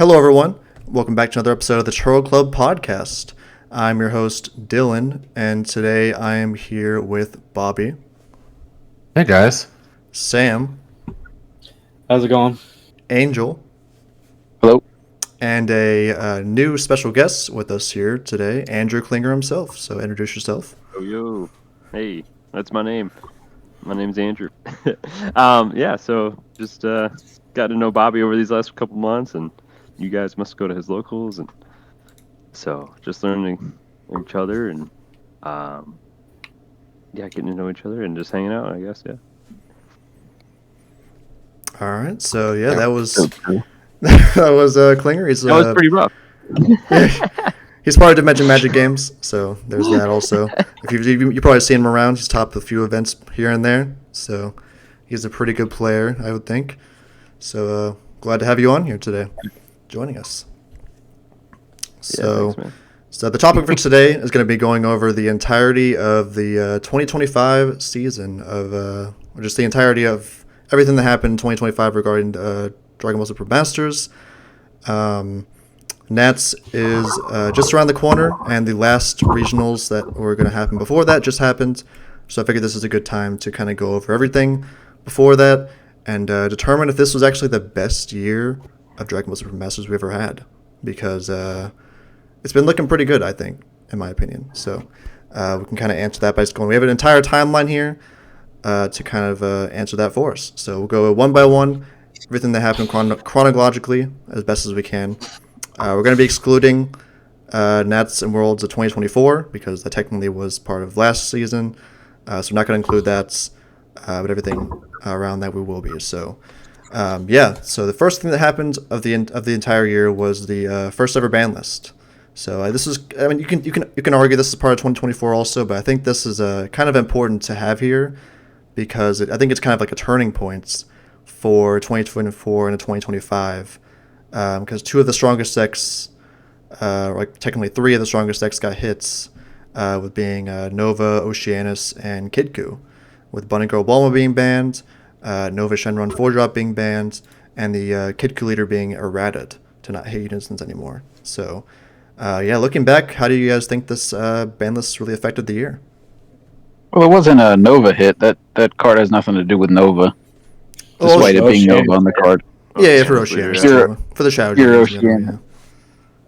Hello, everyone. Welcome back to another episode of the Churro Club podcast. I'm your host, Dylan, and today I am here with Bobby. Hey, guys. Sam. How's it going? Angel. Hello. And a new special guest with us here today, Andrew Klinger himself. So introduce yourself. Yo. Hey, that's my name. My name's Andrew. So just got to know Bobby over these last couple months, and you guys must go to his locals, and so just learning each other and getting to know each other and just hanging out, I guess. Yeah. All right. So that was Klinger. That was pretty rough. He's part of Dimension Magic Games, so there's that also. If you've probably seen him around. He's topped a few events here and there, so he's a pretty good player, I would think. So glad to have you on here today, joining us. So, thanks, so the topic for today is going to be going over the entirety of the 2025 season of, or just the entirety of everything that happened in 2025 regarding Dragon Ball Super Masters. Nats is just around the corner, and the last regionals that were going to happen before that just happened. So I figured this is a good time to kind of go over everything before that and determine if this was actually the best year of Dragon Ball Super Masters we ever had, because it's been looking pretty good, I think, in my opinion. So we can kind of answer that by just going. We have an entire timeline here to kind of answer that for us. So we'll go one by one, everything that happened chronologically as best as we can. We're going to be excluding Nats and Worlds of 2024 because that technically was part of last season. So we're not going to include that, but everything around that we will be. So, So the first thing that happened of the entire year was the first ever ban list. So this is, I mean, you can argue this is part of 2024 also, but I think this is kind of important to have here because I think it's kind of like a turning point for 2024 and 2025. Because two of the strongest decks, technically three of the strongest decks got hits, with being Nova, Oceanus, and Kidku, with Bunny Girl Bulma being banned, Nova Shenron 4-drop being banned, and the Kidku leader being errated to not hit unisons anymore. So, looking back, how do you guys think this ban list really affected the year? Well, it wasn't a Nova hit. That card has nothing to do with Nova. Despite it being Nova on the card. Yeah, for Oceanus. For the Shadow Your Oceanus.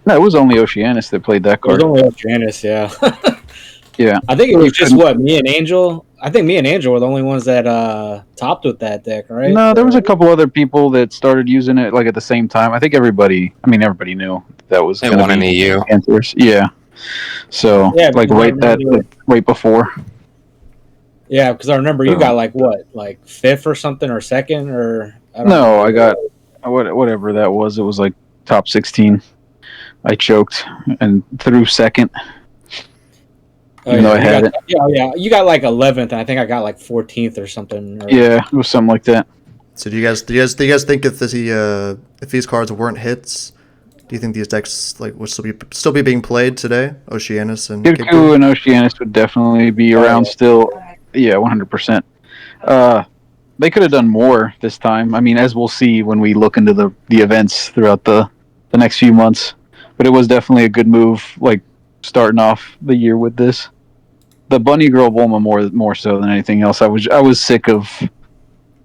No, it was only Oceanus that played that card. It was only Oceanus, yeah. Yeah. I think it was just me and Angel. I think me and Angel were the only ones that topped with that deck, right? No, there was a couple other people that started using it like at the same time. I think everybody knew that was going to be EU. Answers. Yeah. So, right before. Yeah, because I remember you got like fifth or something or second or... I got whatever that was. It was like top 16. I choked and threw second. Even though I had it. Yeah, you got like 11th, and I think I got like 14th or something. Yeah, it was something like that. So do you guys think if these cards weren't hits, do you think these decks would still be being played today? Oceanus and Kidku and Oceanus would definitely be around still. Yeah, 100%. They could have done more this time. I mean, as we'll see when we look into the events throughout the next few months. But it was definitely a good move, starting off the year with this. The Bunny Girl Bulma more so than anything else. I was sick of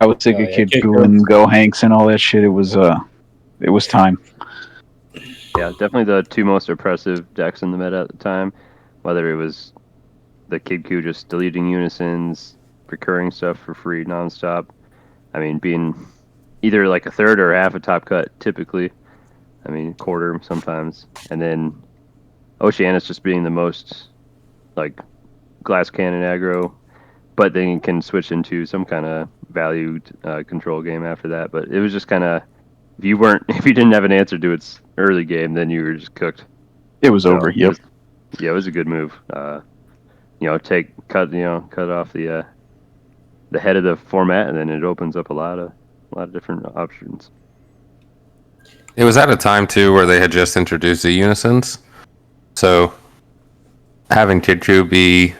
Kidku and Go Hanks and all that shit. It was time. Yeah, definitely the two most oppressive decks in the meta at the time. Whether it was the Kidku just deleting unisons, procuring stuff for free nonstop. I mean, being either like a third or half a top cut typically. I mean, quarter sometimes. And then Oceanus just being the most glass cannon aggro, but then you can switch into some kind of value control game after that. But it was just kind of, if you didn't have an answer to its early game, then you were just cooked. It was over. Yep. It was a good move. Cut off the head of the format, and then it opens up a lot of different options. It was at a time too where they had just introduced the unisons, so having Kidku be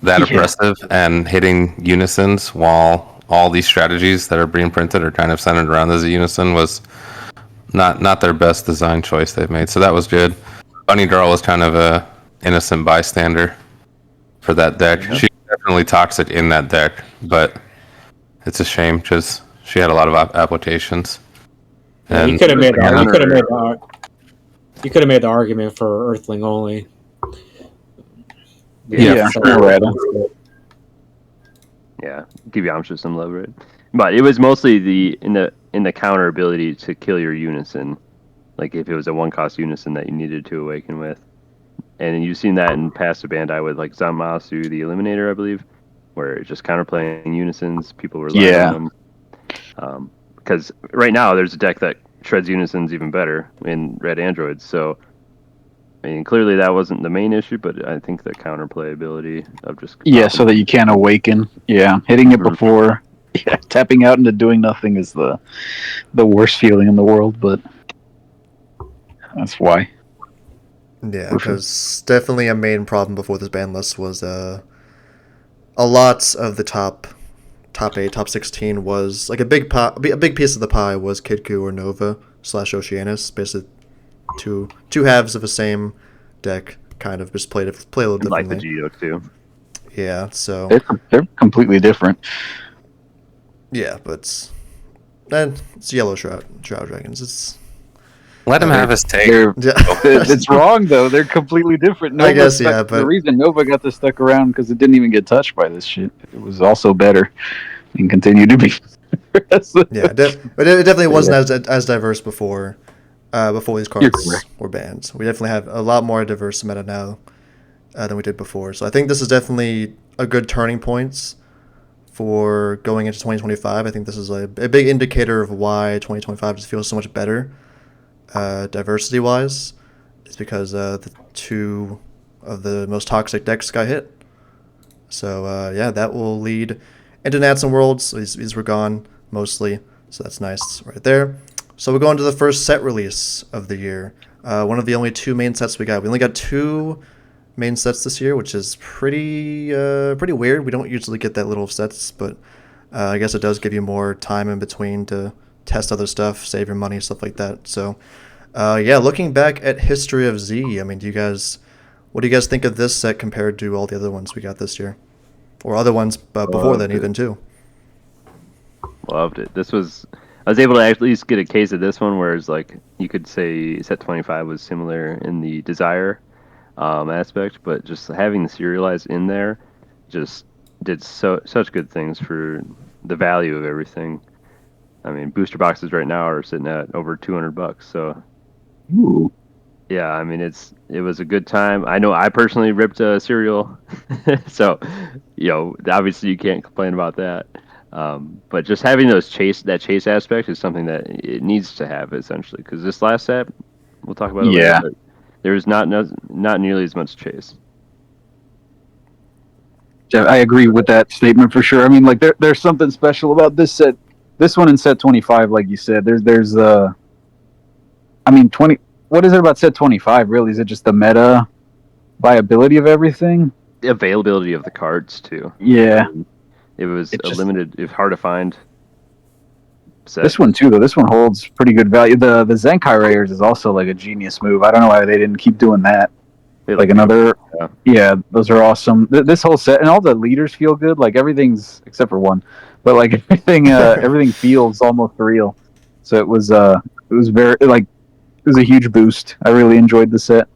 that oppressive and hitting unisons while all these strategies that are being printed are kind of centered around as a unison was not their best design choice they've made. So that was good. Bunny Girl was kind of a innocent bystander for that deck. Yeah. She's definitely toxic in that deck, but it's a shame because she had a lot of applications. Yeah, you And could have made Yeah. you could have made the argument for Earthling only. Yeah, for sure, Randall. Yeah, give Yamcha some love, right? But it was mostly in the counter ability to kill your unison, like if it was a 1-cost unison that you needed to awaken with, and you've seen that in passive Bandai with like Zamasu the Eliminator, I believe, where it's just counterplaying unisons. People were learning them. Because right now there's a deck that shreds unisons even better in Red Androids. So I mean, clearly that wasn't the main issue, but I think the counterplay ability of just So that you can't awaken. Yeah, hitting it Mhm. before tapping out into doing nothing is the worst feeling in the world. But that's why. Yeah, For sure. because definitely a main problem before this ban list was a lot of the top 8, top 16 was like a big piece of the pie was Kidku or Nova / Oceanus, basically two halves of the same deck, kind of just play a little like the differently. Geo too. Yeah, so They're completely different. yeah, but then it's Yellow Shroud Dragons. It's let him have his take. yeah. It's wrong though. They're completely different. I guess, yeah, the but reason Nova got this stuck around because it didn't even get touched by this shit. It was also better and continued to be. yeah, but it definitely wasn't as diverse before these You're cards correct. were banned. We definitely have a lot more diverse meta now than we did before. So I think this is definitely a good turning point for going into 2025. I think this is a big indicator of why 2025 just feels so much better, diversity-wise. It's because the two of the most toxic decks got hit. So yeah, that will lead into Nats and Worlds. These were gone mostly, so that's nice right there. So we'll go into the first set release of the year. One of the only 2 main sets we got. We only got 2 main sets this year, which is pretty weird. We don't usually get that little sets, but I guess it does give you more time in between to test other stuff, save your money, stuff like that. So yeah, looking back at History of Z, I mean, what do you guys think of this set compared to all the other ones we got this year, or other ones before then even too? Loved it. I was able to at least get a case of this one, whereas like you could say set 25 was similar in the desire aspect, but just having the serialized in there just did such good things for the value of everything. I mean, booster boxes right now are sitting at over $200, so Ooh. yeah, I mean it was a good time. I know I personally ripped a cereal, so obviously you can't complain about that. But just having that chase aspect is something that it needs to have essentially, because this last set we'll talk about it later, but there's not nearly as much chase. I agree with that statement for sure. I mean, like there's something special about this set. This one in set 25, like you said, there's I mean 20. What is it about set 25? Really, is it just the meta viability of everything? The availability of the cards too. Yeah, It was limited, if hard to find. Set. This one too, though. This one holds pretty good value. The Zenkai Raiders is also like a genius move. I don't know why they didn't keep doing that. Like another, yeah, those are awesome. This whole set and all the leaders feel good. Like everything's except for one, but like everything feels almost real. So it was very like it was a huge boost. I really enjoyed the set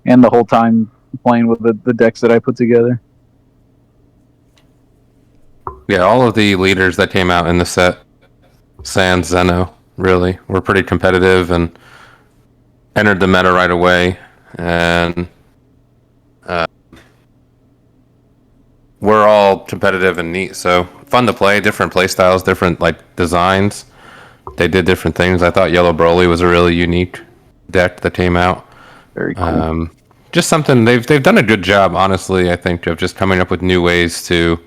and the whole time playing with the decks that I put together. Yeah, all of the leaders that came out in the set, sans Zeno, really, were pretty competitive and entered the meta right away. And we're all competitive and neat, so fun to play. Different play styles, different like designs. They did different things. I thought Yellow Broly was a really unique deck that came out. Very cool. Just something they've done a good job, honestly. I think of just coming up with new ways to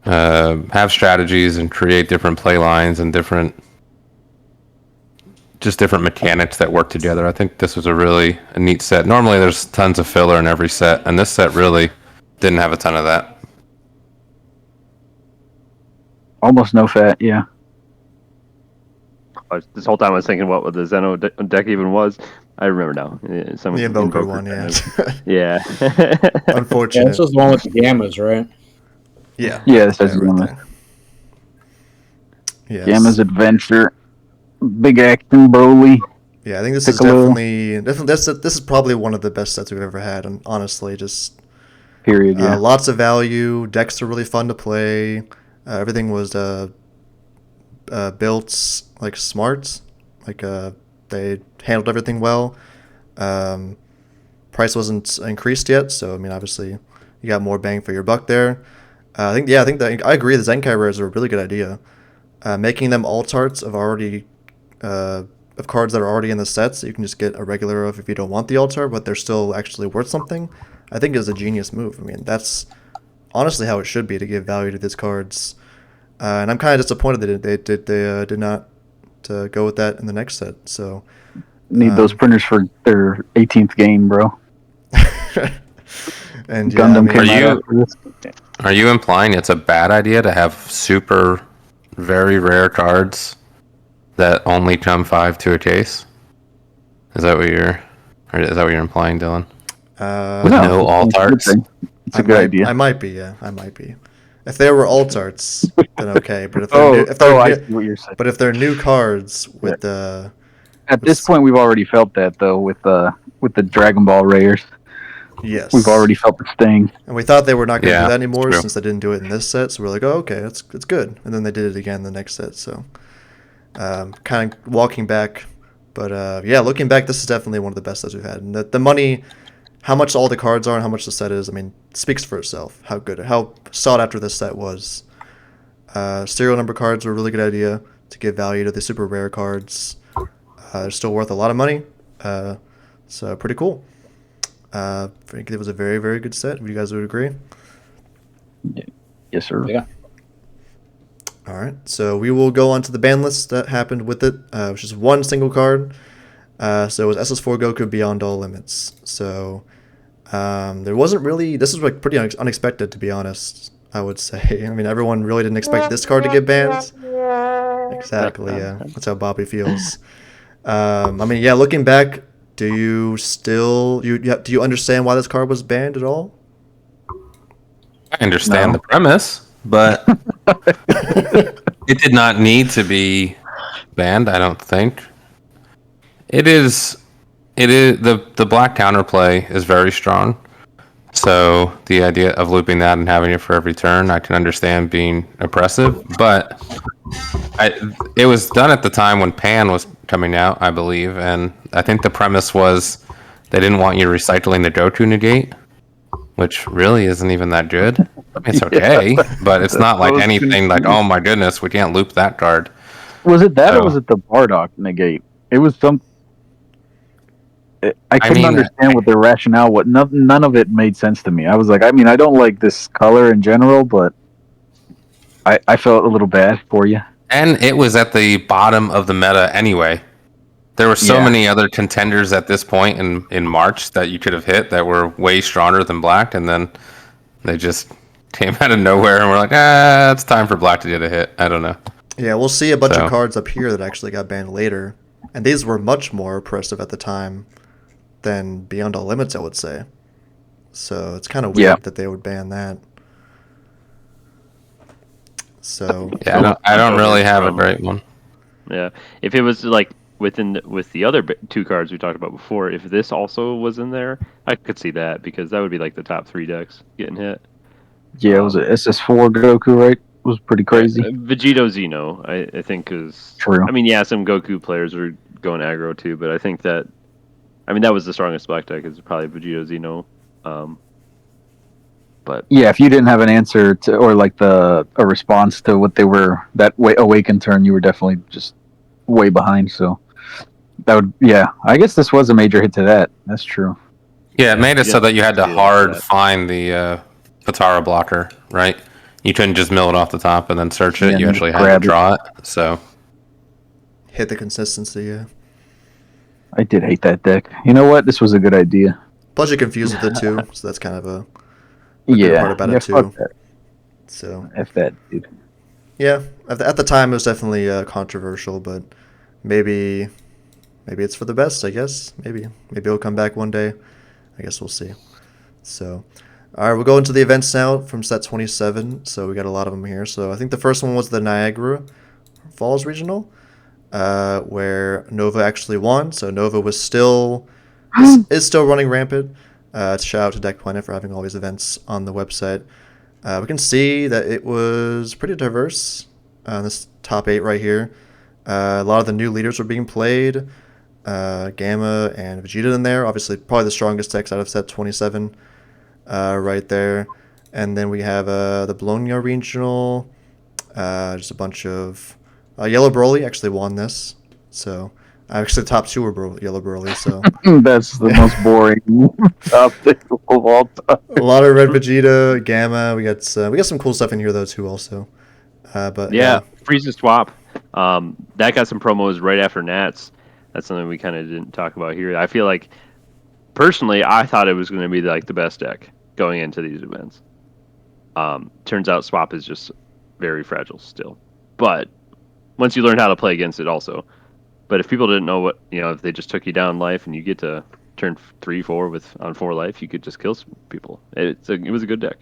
have strategies and create different play lines and different mechanics that work together. I think this was a neat set. Normally there's tons of filler in every set, and this set really didn't have a ton of that. Almost no fat, yeah. This whole time I was thinking what the Zeno deck even was. I remember now. Someone The Invoker one, kind yeah. of- yeah. Yeah, Unfortunate. this was the one with the gammas, right? Yeah. Yeah, this Yeah, is right Gamma. there. Yes. Gamma's Adventure, Big Action Broly. Yeah, I think this is Piccolo. definitely this is probably one of the best sets we've ever had, and honestly, just Period. Yeah. lots of value. Decks are really fun to play. Everything was built like smart, like they handled everything well. Price wasn't increased yet, so I mean, obviously, you got more bang for your buck there. I think that I agree. The Zenkai rares are a really good idea. Making them alt arts of cards that are already in the sets that you can just get a regular of if you don't want the alt art, but they're still actually worth something, I think is a genius move. I mean, that's honestly how it should be to give value to these cards. And I'm kind of disappointed that they did not go with that in the next set. So Need those printers for their 18th game, bro. and yeah, Gundam I mean, came Are you- out after this. Are you implying it's a bad idea to have super, very rare cards that only come 5 to a case? Is that what you're implying, Dylan? With no alt it's a good arts? thing. It's a good idea. I might be, yeah, I might be. If they were alt arts, then okay. But if they're I new, see what you're saying. but if they're new cards with the At this point, we've already felt that though with the Dragon Ball Rares. yes, We've already felt the sting. and we thought they were not going to Yeah, do that anymore true. since they didn't do it in this set. So we're like, oh, okay, it's good. And then they did it again in the next set. So kind of walking back, but yeah, looking back, this is definitely one of the best sets we've had. And the money, how much all the cards are, and how much the set is, I mean, speaks for itself. How sought after this set was. Serial number cards were a really good idea to give value to the super rare cards. They're still worth a lot of money, so pretty cool. I think it was a very, very good set. You guys would agree? Yes, sir. Yeah. All right, so we will go on to the ban list that happened with it, which is one single card. So it was SS4 Goku Beyond All Limits. So there wasn't really. This is like pretty unexpected, to be honest. I would say. I mean, everyone really didn't expect this card to get banned. Exactly. Yeah, that's how Bobby feels. I mean, yeah. Looking back, do you still do you understand why this card was banned at all? I understand No. the premise, but it did not need to be banned, I don't think. It is the black counterplay is very strong. So the idea of looping that and having it for every turn, I can understand being oppressive, but it was done at the time when Pan was coming out, I believe, and I think the premise was they didn't want you recycling the Goku negate, which really isn't even that good. It's okay, but it's not like anything like, oh my goodness, we can't loop that card. Was it that So- or was it the Bardock negate? It was some. I couldn't mean, understand what their rationale was. None of it made sense to me. I was like, I mean, I don't like this color in general, but I felt a little bad for you. And it was at the bottom of the meta anyway. There were so Yeah. many other contenders at this point in March that you could have hit that were way stronger than Black, and then they just came out of nowhere and were like, it's time for Black to get a hit. I don't know. Yeah, we'll see a bunch So- of cards up here that actually got banned later, and these were much more oppressive at the time than Beyond All Limits, I would say. So it's kind of weird Yeah. that they would ban that. So Yeah, I don't really have a great one. Yeah, if it was like with the other two cards we talked about before, if this also was in there, I could see that because that would be like the top 3 decks getting hit. Yeah, it was a SS4 Goku, right? It was pretty crazy. Vegito Xeno, I think is True. I mean, yeah, some Goku players were going aggro too, but I think that that was the strongest black deck is probably Vegito Xeno. But Yeah, if you didn't have an answer to or like a response to what they were that way awakened turn, you were definitely just way behind. So that would I guess this was a major hit to that. That's true. Yeah, it made it so Yeah, that you had to yeah, hard that. find the Patara blocker, right? You couldn't just mill it off the top and then search it. Yeah, You and actually had to grab it. draw it. So hit the consistency, yeah. I did hate that deck. You know what? This was a good idea. Plus you're confused with it too, so that's kind of a good part about it, fuck too. that. so F that, dude. yeah. At the time it was definitely controversial, but maybe it's for the best. I guess maybe it'll come back one day. I guess we'll see. So, all right, we'll go into the events now from set 27. So we got a lot of them here. So I think the first one was the Niagara Falls Regional, where Nova actually won. So Nova was still is still running rampant. Shout out to Deck Planet for having all these events on the website. We can see that it was pretty diverse. This top 8 right here. A lot of the new leaders were being played. Gamma and Vegeta in there. Obviously, probably the strongest decks out of set 27 right there. And then we have the Bologna Regional. Just a bunch of... Yellow Broly actually won this. So, actually the top 2 were Yellow Broly. So That's the most boring top thing of all time. a lot of Red Vegeta, Gamma. We got some cool stuff in here though too also. But Yeah, Frieza swap. That got some promos right after Nats. That's something we kind of didn't talk about here. I feel like, personally, I thought it was going to be like the best deck going into these events. Turns out swap is just very fragile still. But once you learn how to play against it also. But if people didn't know what, if they just took you down life and you get to turn 3-4 on 4 life, you could just kill some people. It was a good deck.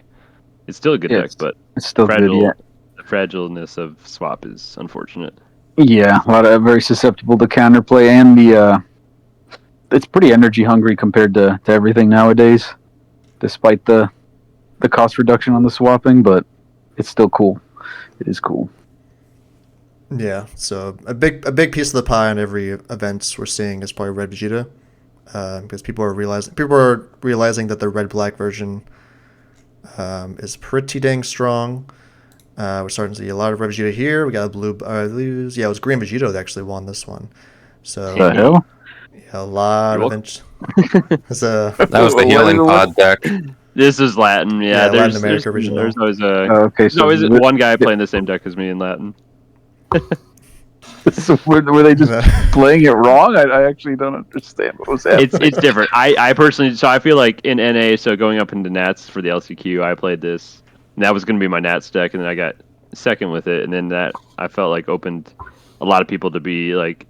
It's still a good deck, but it's still fragile, good, yeah. the fragileness of swap is unfortunate. Yeah, a lot of very susceptible to counterplay, and it's pretty energy hungry compared to everything nowadays, despite the cost reduction on the swapping, but it's still cool. It is cool. Yeah, so a big piece of the pie on every event we're seeing is probably Red Vegeta, because people are realizing that the red-black version is pretty dang strong. We're starting to see a lot of Red Vegeta here. We got a blue. It was Green Vegeta that actually won this one. So The hell? yeah, a lot You're of welcome. That was the healing pod deck. This is Latin, Yeah, there's, Latin America there's, original. There's always Okay, there's always one guy playing the same deck as me in Latin. So were they just playing it wrong? I actually don't understand what was happening. It's different. I personally, so I feel like in NA, so going up into Nats for the LCQ, I played this. And that was going to be my Nats deck, and then I got second with it, and then that I felt like opened a lot of people to be like,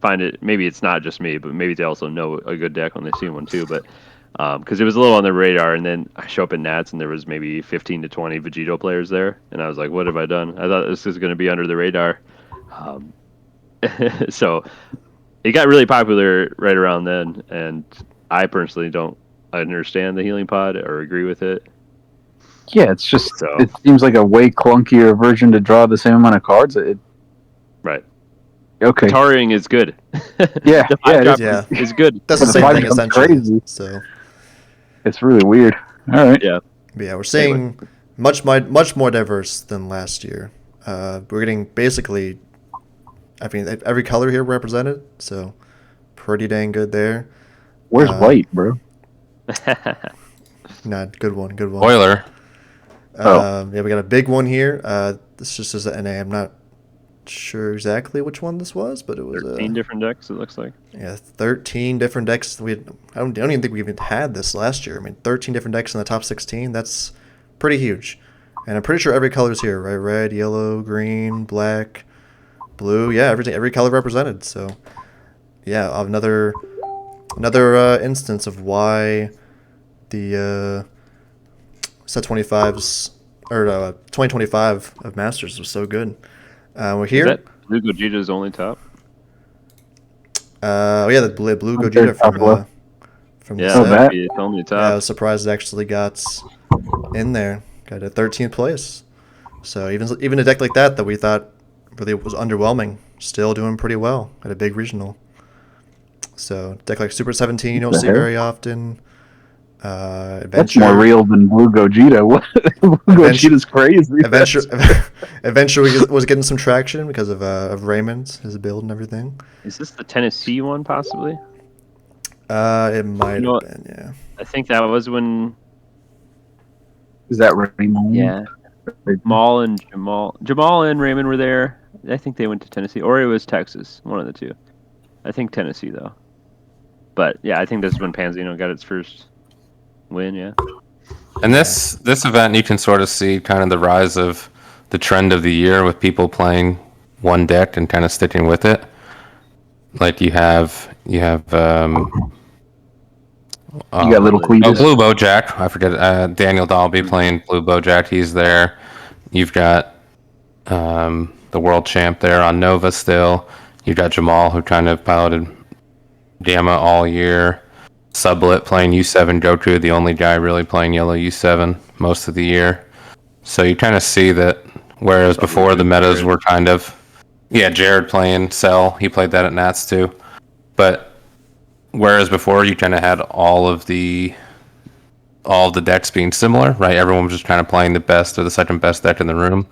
find it. Maybe it's not just me, but maybe they also know a good deck when they see one too. But because it was a little on the radar, and then I show up in Nats, and there was maybe 15 to 20 Vegito players there, and I was like, what have I done? I thought this was going to be under the radar. So it got really popular right around then, and I personally don't understand the healing pod or agree with it. Yeah, it's just So- it seems like a way clunkier version to draw the same amount of cards. Right. Okay. Tarring is good. Yeah, The yeah, five it drop Yeah. is good. That's the The same five thing becomes essentially. crazy. So It's really weird. All right. Yeah. but yeah, we're seeing much more diverse than last year. We're getting basically, I mean, every color here represented. So pretty dang good there. Where's white, bro? Nah, good one. Spoiler. Yeah, we got a big one here. This just is an NA. I'm not sure exactly which one this was, but it was 13 different decks, it looks like. 13 different decks. I don't even think we even had this last year. I mean, 13 different decks in the top 16. That's pretty huge. And I'm pretty sure every color is here, right? Red, yellow, green, black, blue. Yeah, every color represented. So, yeah, another instance of why the set 25s or 2025 of Masters was so good. We're here. Is that Blue Gogeta's only top? The blue I'm Gogeta very from the Yeah, set. that'd be its only top. Yeah, I was surprised it actually got in there. Got a 13th place. So even a deck like that we thought really was underwhelming, still doing pretty well at a big regional. So a deck like Super 17 you don't see very often. That's Adventure. more real than Blue Gogeta. What? Blue Gogeta's crazy. Adventure was getting some traction because of Raymond, his build and everything. Is this the Tennessee one, possibly? It might You know have what? been, yeah. I think that was when Is that Raymond? Jamal and Raymond were there. I think they went to Tennessee, or it was Texas, one of the two. I think Tennessee, though. But, yeah, I think this is when Panzino got its first win, yeah. And this event, you can sort of see kind of the rise of the trend of the year with people playing one deck and kind of sticking with it. Like you have You got little Cletus. Blue Bojack. I forget Daniel Dalby playing Blue Bojack. He's there. You've got the world champ there on Nova still. You've got Jamal, who kind of piloted Gamma all year. Sublet playing U7 Goku, the only guy really playing yellow U7 most of the year. So you kind of see that, whereas before the metas were kind of, Jared playing Cell, he played that at Nats too. But whereas before you kind of had all of the decks being similar, right? Everyone was just kind of playing the best or the second best deck in the room.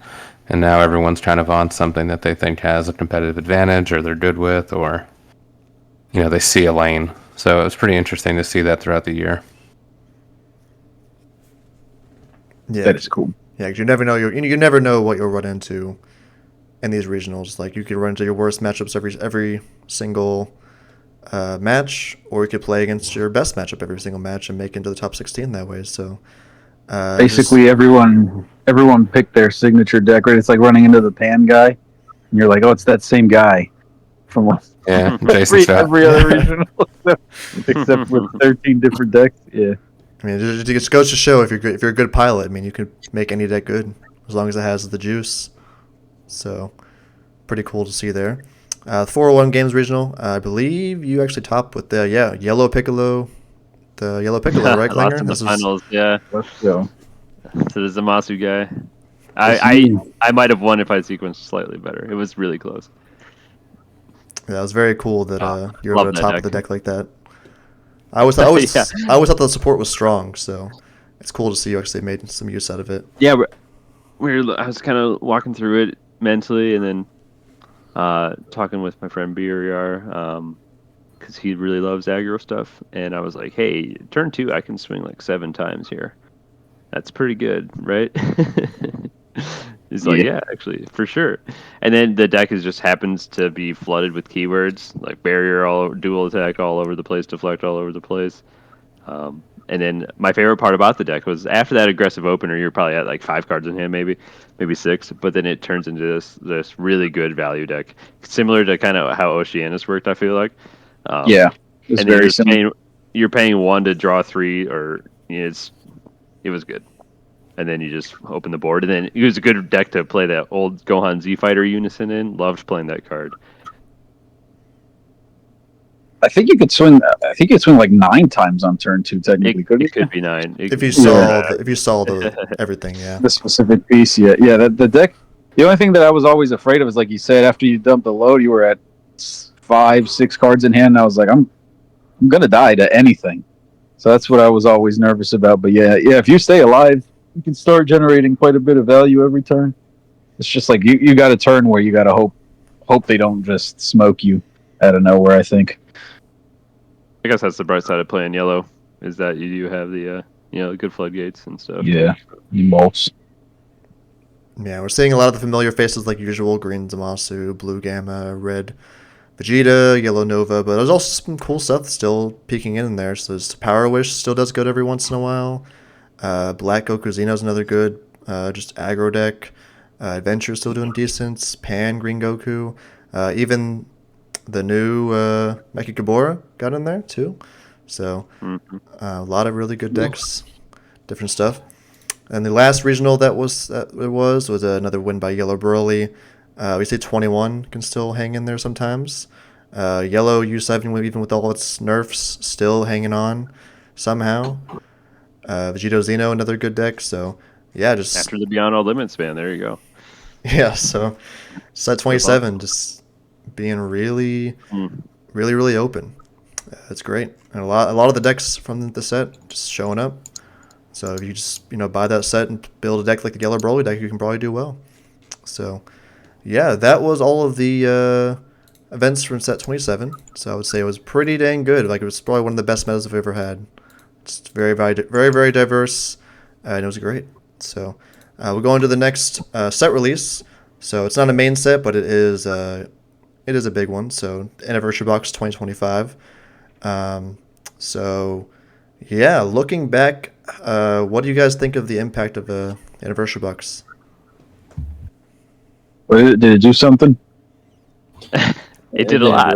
And now everyone's kind of on something that they think has a competitive advantage or they're good with, or, they see a lane. So it was pretty interesting to see that throughout the year. Yeah, That is cool. Yeah, 'cause you never know you never know what you'll run into in these regionals. Like you could run into your worst matchups every single match, or you could play against your best matchup every single match and make it into the top 16 that way. So Basically, everyone picked their signature deck, right? It's like running into the pan guy, and you're like, oh, it's that same guy from Yeah, Jason Scott. every other regional, except with 13 different decks. Yeah. I mean, it just goes to show if you're a good pilot. I mean, you can make any deck good as long as it has the juice. So, pretty cool to see there. 401 Games Regional. I believe you actually topped with the Yellow Piccolo. The Yellow Piccolo, right, Klinger? Lost in the This was- finals, yeah. Let's go. To the Zamasu guy. I might have won if I sequenced slightly better. It was really close. Yeah, it was very cool that you were love able to that top of the deck. deck like that. I always thought Yeah. the support was strong, so it's cool to see you actually made some use out of it. Yeah, I was kind of walking through it mentally, and then talking with my friend BRR, because he really loves aggro stuff, and I was like, "Hey, turn 2, I can swing like 7 times here. That's pretty good, right?" He's like, "Yeah, actually, for sure." And then the deck just happens to be flooded with keywords like barrier, dual attack all over the place, deflect all over the place. And then my favorite part about the deck was after that aggressive opener, you're probably at like 5 cards in hand, maybe 6. But then it turns into this really good value deck, similar to kind of how Oceanus worked. I feel like. Yeah, it's and then very similar. you're paying 1 to draw 3, or it was good. And then you just open the board, and then it was a good deck to play that old Gohan Z Fighter Unison in. Loved playing that card. I think you could swing. I think you could swing like 9 times on turn 2. Technically, It could be 9 If you saw everything, yeah. the specific piece. Yeah. The deck. The only thing that I was always afraid of is, like you said, after you dumped the load, you were at 5, 6 cards in hand. And I was like, I'm gonna die to anything. So that's what I was always nervous about. But yeah. If you stay alive, you can start generating quite a bit of value every turn. It's just like you got a turn where you got to hope they don't just smoke you out of nowhere, I think. I guess that's the bright side of playing yellow, is that you do have the good floodgates and stuff. Yeah, you mulch. Yeah, we're seeing a lot of the familiar faces like usual: green Zamasu, blue Gamma, red Vegeta, yellow Nova. But there's also some cool stuff still peeking in there. So there's Power Wish still does good every once in a while. Black Goku Xeno's another good just aggro deck. Adventure's still doing decent. Pan Green Goku. Even the new Mecha Gabora got in there too. So a lot of really good decks, different stuff. And the last regional that was another win by Yellow Broly. We say 21 can still hang in there sometimes. Yellow U7, even with all its nerfs, still hanging on somehow. Vegito Xeno, another good deck. So yeah, just After the Beyond All Limits, man, there you go. yeah. So set 27, just being really open. It's great, and a lot of the decks from the set just showing up. So if you just buy that set and build a deck like the Yellow Broly deck, you can probably do well. So yeah, that was all of the events from set 27. So I would say it was pretty dang good. Like, it was probably one of the best metas I've ever had. It's very, very, very, very diverse, and it was great. So we'll go on to the next set release. So it's not a main set, but it is a big one. So Anniversary Box 2025. So yeah, looking back, what do you guys think of the impact of Anniversary Box? Did it do something? It did a lot.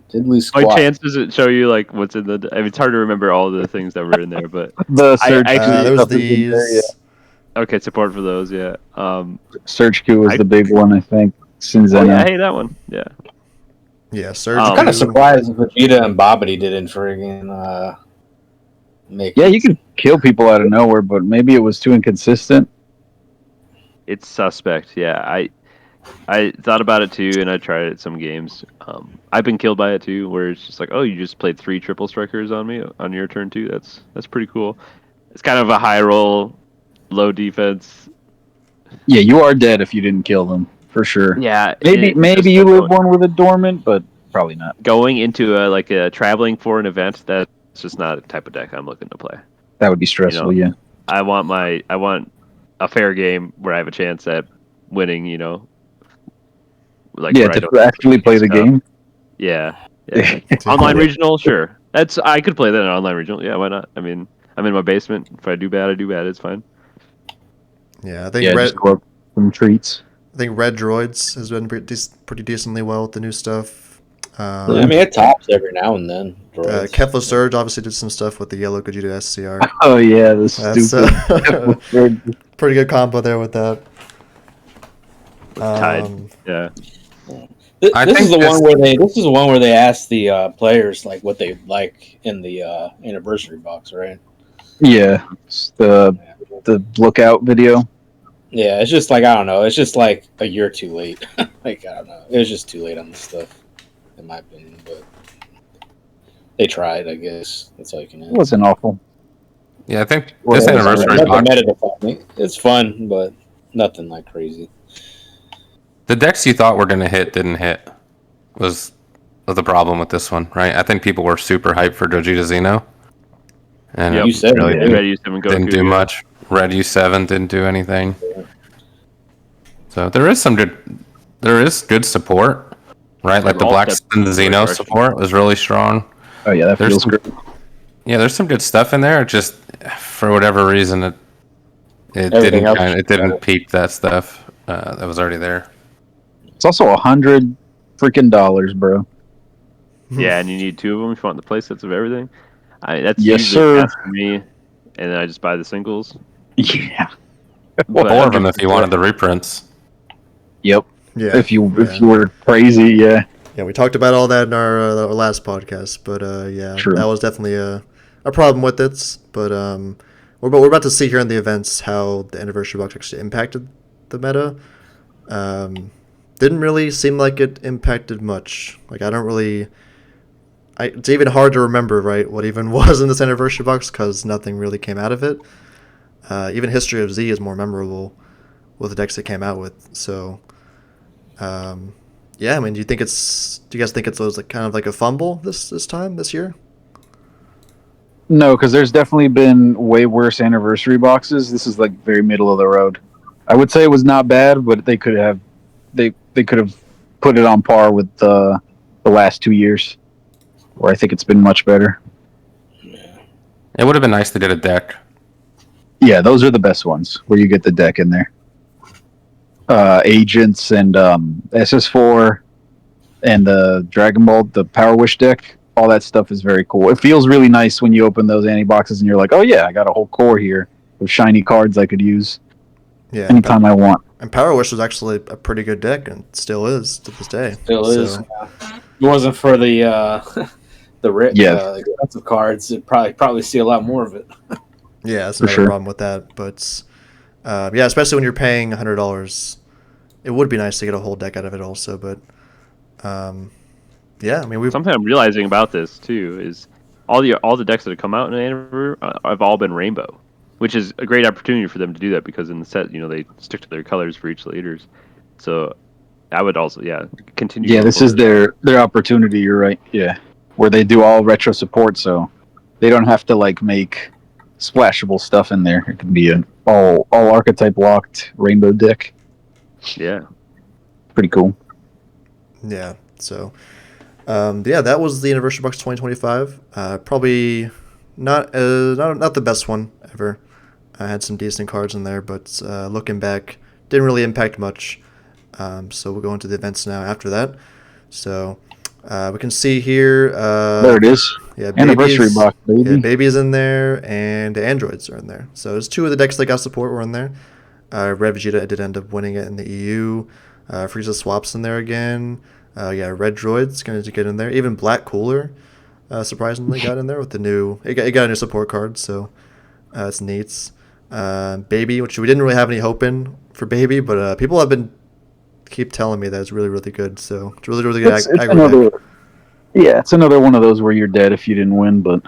Diddly My squat. chance doesn't show you like what's in the. I mean, it's hard to remember all the things that were in there, but The I search actually- There was stuff is in there, yeah. these. okay, support for those. Yeah. Search queue was I- the big one, I think. Since Oh then, yeah, hey, that one. Yeah. Yeah, Surge. I'm Kind of Q. surprised Vegeta and Bobbity didn't friggin' make. yeah, you can kill people out of nowhere, but maybe it was too inconsistent. It's suspect. Yeah, I thought about it too, and I tried it at some games. I've been killed by it too, where it's just like, oh, you just played 3 triple strikers on me on your turn too. That's pretty cool. It's kind of a high roll, low defense. Yeah, you are dead if you didn't kill them for sure. Yeah, Maybe it's maybe just you like live one with a dormant, but probably not. going into a traveling for an event. That's just not a type of deck I'm looking to play. That would be stressful. You Yeah. I want a fair game where I have a chance at winning. Like Yeah, where I to don't actually play the stuff. game. Yeah. Online regional, sure. I could play that in online regional. Yeah, why not? I mean, I'm in my basement. If I do bad, I do bad. It's fine. Yeah, I think Yeah, Red. just go up some treats. I think Red Droids has been pretty decently well with the new stuff. I mean, it tops every now and then. droids. Kefla Surge obviously did some stuff with the yellow Gogeta SCR. Oh yeah, the That's stupid. pretty good combo there with that. Tied. Yeah. I This is think the this- one where they. This is the one where they ask the players like what they like in the anniversary box, right? Yeah, it's the lookout video. Yeah, it's just like I don't know. It's just like a year too late. Like I don't know. It was just too late on this stuff, in my opinion. But they tried, I guess. That's all you can It ask. wasn't awful. Yeah, I think Well, this it's anniversary Nothing box, meta to fight me. It's fun, but nothing like crazy. the decks you thought were going to hit didn't hit. Was the problem with this one, right? I think people were super hyped for Gogeta Xeno. And Yep. You said really it, didn't, Red U7 Goku, didn't do yeah. much. Red U7 didn't do anything. So there is good support, right? Like the all Black steps Spin in the right Xeno direction. support was really strong. Oh yeah, that There's feels some- great. Yeah, there's some good stuff in there. Just for whatever reason, it Everything else is didn't better. peak that stuff that was already there. It's also $100 freaking dollars, bro. Yeah, and you need 2 of them if you want the playsets of everything. That's Yes, usually sir. enough for me, and then I just buy the singles. Yeah. But 4 of them if you wanted the reprints. Yep. Yeah, If you yeah. were crazy, yeah. Yeah, we talked about all that in our last podcast, but yeah, True. that was definitely a problem with it. But we're about to see here in the events how the anniversary box actually impacted the meta. Didn't really seem like it impacted much. Like it's even hard to remember, right, what even was in this anniversary box because nothing really came out of it. Even History of Z is more memorable with the decks it came out with. So, yeah, I mean, do you guys think it's like kind of like a fumble this year? No, because there's definitely been way worse anniversary boxes. This is like very middle of the road. I would say it was not bad, but they could have put it on par with the last 2 years, where I think it's been much better. It would have been nice to get a deck. Yeah, those are the best ones where you get the deck in there. Agents and SS4 and the Dragon Ball, the Power Wish deck, all that stuff is very cool. It feels really nice when you open those anti boxes and you're like, oh yeah, I got a whole core here with shiny cards I could use Yeah, anytime I want. and Power Wish was actually a pretty good deck and still is to this day. Still is. So, Yeah. If it wasn't for the Yeah. expensive cards, it'd probably see a lot more of it. yeah, that's For another sure. problem with that. But yeah, especially when you're paying $100, it would be nice to get a whole deck out of it also. But yeah, I mean Something I'm realizing about this too is all the decks that have come out in Anniversary have all been rainbow, which is a great opportunity for them to do that because in the set, they stick to their colors for each leaders. So I would also continue. Yeah, to this look is their opportunity. You're right. Yeah, where they do all retro support, so they don't have to like make splashable stuff in there. It can be an all archetype locked rainbow deck. Yeah. Pretty cool. Yeah. So, yeah, that was the Anniversary Box 2025. Probably not the best one ever. I had some decent cards in there, but looking back, didn't really impact much. So we'll go into the events now after that. So we can see here. There it is. Yeah, Anniversary babies, box, baby. yeah, babies in there, and androids are in there. So there's 2 of the decks that got support were in there. Red Vegeta did end up winning it in the EU. Frieza Swaps in there again. Yeah, Red Droid's going to get in there. Even Black Cooler, surprisingly, got in there with the new. It got a new support card, so it's neat. Baby, which we didn't really have any hope in for Baby, but people have been keep telling me that it's really, really good. So it's really, really good. It's another, yeah, it's another one of those where you're dead if you didn't win, but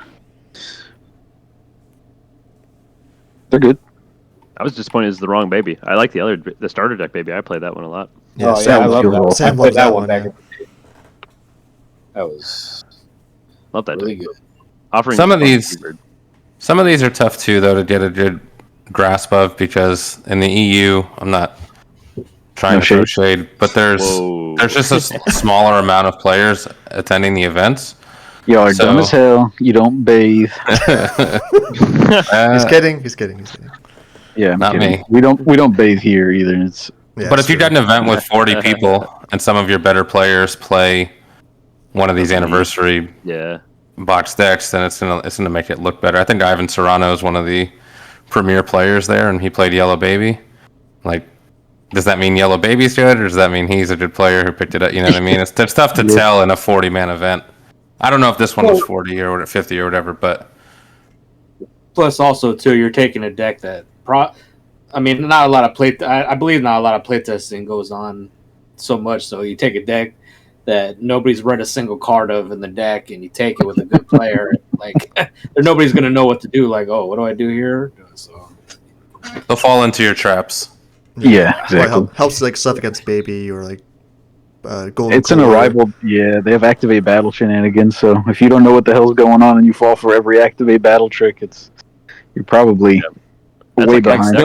they're good. I was disappointed it's the wrong baby. I like the starter deck baby. I played that one a lot. Yeah, Oh yeah, I love that one. Sam I loved played that that one one. back Yeah. in the day. That was Love that really deck. good. Offering Some of is these- weird. Some of these are tough too, though, to get a good grasp of, because in the EU, I'm not trying No to throw shade, but there's Whoa. just a smaller amount of players attending the events. Y'all are So- dumb as hell. You don't bathe. He's kidding. He's kidding. He's kidding. Yeah, I'm Not kidding. me. We don't bathe here either. It's Yeah, But if you so- got an event with 40 people and some of your better players play one of these anniversary Yeah. box decks, then it's gonna make it look better. I think Ivan Serrano is one of the premier players there, and he played Yellow Baby. Like, does that mean Yellow Baby's good, or does that mean he's a good player who picked it up? You know what I mean? It's tough to tell in a 40-man event. I don't know if this one was 40 or 50 or whatever, but Plus, also too, you're taking a deck that I mean, not a lot of play. I believe not a lot of play testing goes on so much. So you take a deck that nobody's read a single card of in the deck, and you take it with a good player. Like, nobody's gonna know what to do. Like, oh, what do I do here? So they'll fall into your traps. yeah, Well, it exactly. helps like stuff against Baby or like Golden. It's an Core. arrival. Yeah, they have activate battle shenanigans. So if you don't know what the hell's going on and you fall for every activate battle trick, you're probably That's way like behind.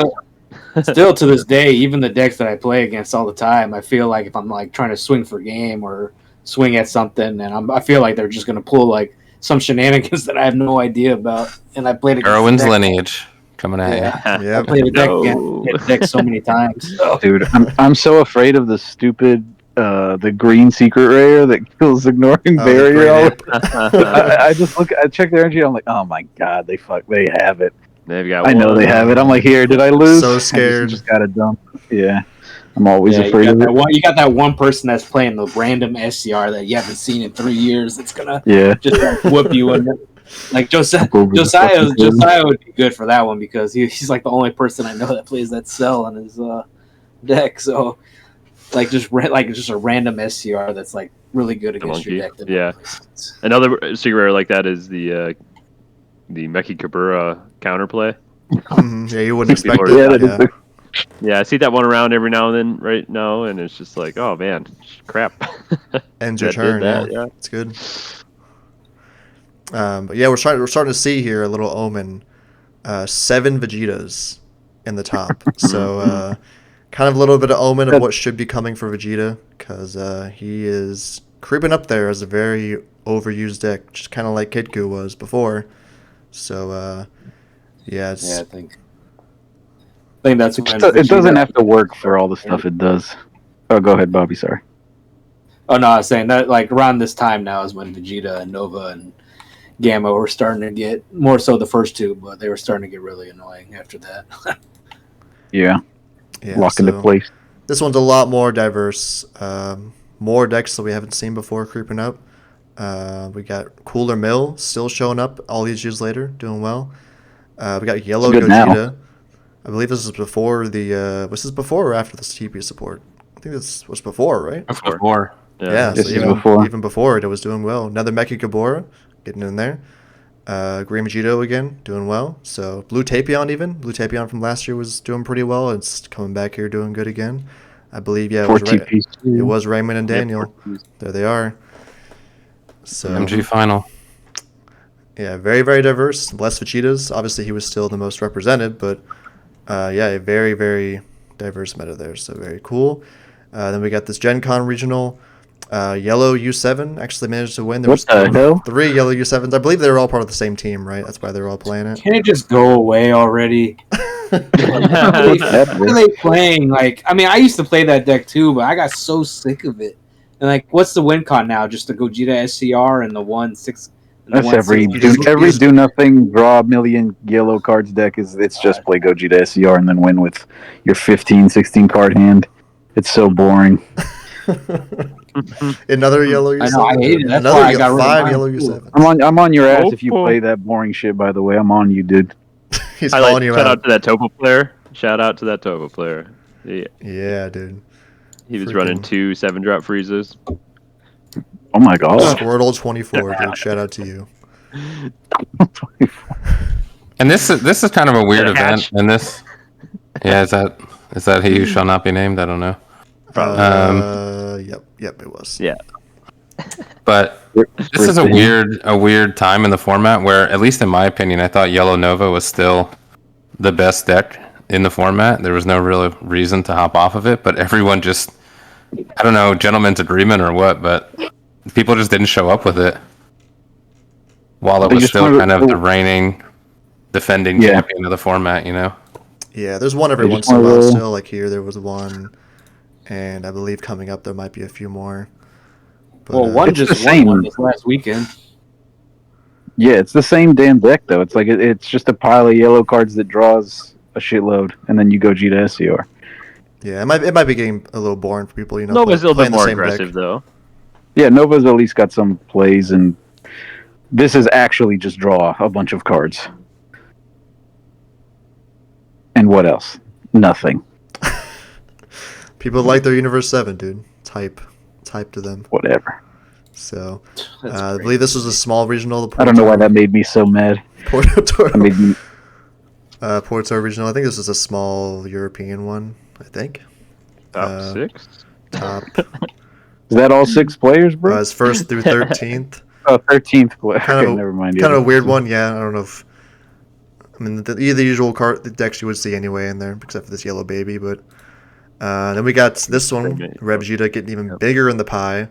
still to this day, even the decks that I play against all the time, I feel like if I'm like trying to swing for game or swing at something, and I feel like they're just gonna pull like some shenanigans that I have no idea about. And I played against Erwin's the deck. lineage coming at you. I Yep. played a deck No. against the deck so many times. So. Dude, I'm so afraid of the stupid the green secret rare that kills ignoring Oh, the barrier. green all ape. I just I check their energy. I'm like, oh my god, they have it. They've got I know one. they have it. I'm like, here, did I lose? So I scared. just got it done. Yeah, I'm always Yeah, afraid of it. you got that one person that's playing the random SCR that you haven't seen in 3 years. That's gonna Yeah, just like, whoop you. And like Josiah Over the fucking field. Josiah would be good for that one because he's like the only person I know that plays that cell on his deck. So like just a random SCR that's like really good against your deck. monkey. Yeah. Another secret rare like that is the Meki Kabura counterplay. Mhm. Yeah, you wouldn't expect People it. are- that is Yeah. Yeah, I see that one around every now and then right now, and it's just like, oh man, crap. Ends your That did turn. that, Yeah, yeah. it's good. But yeah, we're starting to see here a little omen. 7 Vegetas in the top. So kind of a little bit of omen of what should be coming for Vegeta, because he is creeping up there as a very overused deck, just kind of like Kid Goo was before. So yeah, it's, I think that's when it doesn't Vegeta- have to work for all the stuff it does. Oh, go ahead, Bobby. Sorry. Oh no, I was saying that like around this time now is when Vegeta and Nova and Gamma were starting to get more so the first two, but they were starting to get really annoying after that. Yeah, yeah, lock into so place. This one's a lot more diverse. More decks that we haven't seen before creeping up. We got Cooler Mill still showing up all these years later, doing well. We got Yellow It's good Gogeta. I believe this is before the. Was this before or after the TP support? I think this was before, right? Before. Yeah, This so is before. even before it was doing well. Another Mecha Gabora getting in there. Green Vegito again doing well. So Blue Tapion from last year was doing pretty well. It's coming back here doing good again. I believe it 4 was, TPs. it was Raymond and Daniel. There they are. So MG final. yeah, very very diverse. Less Vegetas. Obviously he was still the most represented, but yeah, a very very diverse meta there. So very cool. Then we got this Gen Con regional. Yellow U7 actually managed to win. There was What the hell? 3 yellow U7s. I believe they were all part of the same team, right? That's why they were all playing it. Can it just go away already? What are they playing? Like, I mean, I used to play that deck too, but I got so sick of it. And like, what's the win con now? Just the Gogeta SCR and the 1/6. That's every just- do nothing, draw a million yellow cards deck it's just play Gogeta SCR and then win with your 15, 16 card hand. It's so boring. Another yellow I know, I U7. hate it. That's Another why I got rid of 5 mine, yellow too. U7. I'm on your ass Oh, if you oh. play that boring shit. By the way, I'm on you, dude. He's Shout calling you out. out to that Topo player. Shout out to that Topo player. Yeah, dude. He was Freaking- running 2 7-drop freezes. Oh my god. Squirtle 24, dude. Shout out to you. And this is kind of a weird Is that a event. hatch? And this, yeah, is that he who shall not be named? I don't know. Yep, it was. Yeah. But this is a weird time in the format where, at least in my opinion, I thought Yellow Nova was still the best deck in the format. There was no real reason to hop off of it, but everyone just, I don't know, gentleman's agreement or what, but people just didn't show up with it. While it They was just still wanted- kind of the reigning, defending Yeah. champion of the format, you know? Yeah, there's one every They once just in a while wanna- still. Like here, there was one, and I believe coming up there might be a few more. But, Well, one It's the just same. won one this last weekend. Yeah, it's the same damn deck though. It's like it's just a pile of yellow cards that draws a shitload, and then you go Gogeta SCR. yeah, it might be getting a little boring for people. You know, Nova's a little bit playing the more same aggressive, deck. though. Yeah, Nova's at least got some plays, and this is actually just draw a bunch of cards. And what else? Nothing. People like their Universe 7, dude. It's hype. It's hype to them. Whatever. So, That's I crazy. believe this was a small regional. The I don't know why that made me so mad. Porto That made me, Porto regional. I think this is a small European one. I think Top 6. top is that all 6 players, bro? it's first through 13th. Oh, 13th player. Kind Okay, of, never mind. kind yeah. of a weird one. Yeah, I don't know if. I mean, the usual the decks you would see anyway in there, except for this yellow baby. But then we got this one, Red Vegeta, getting even bigger in the pie.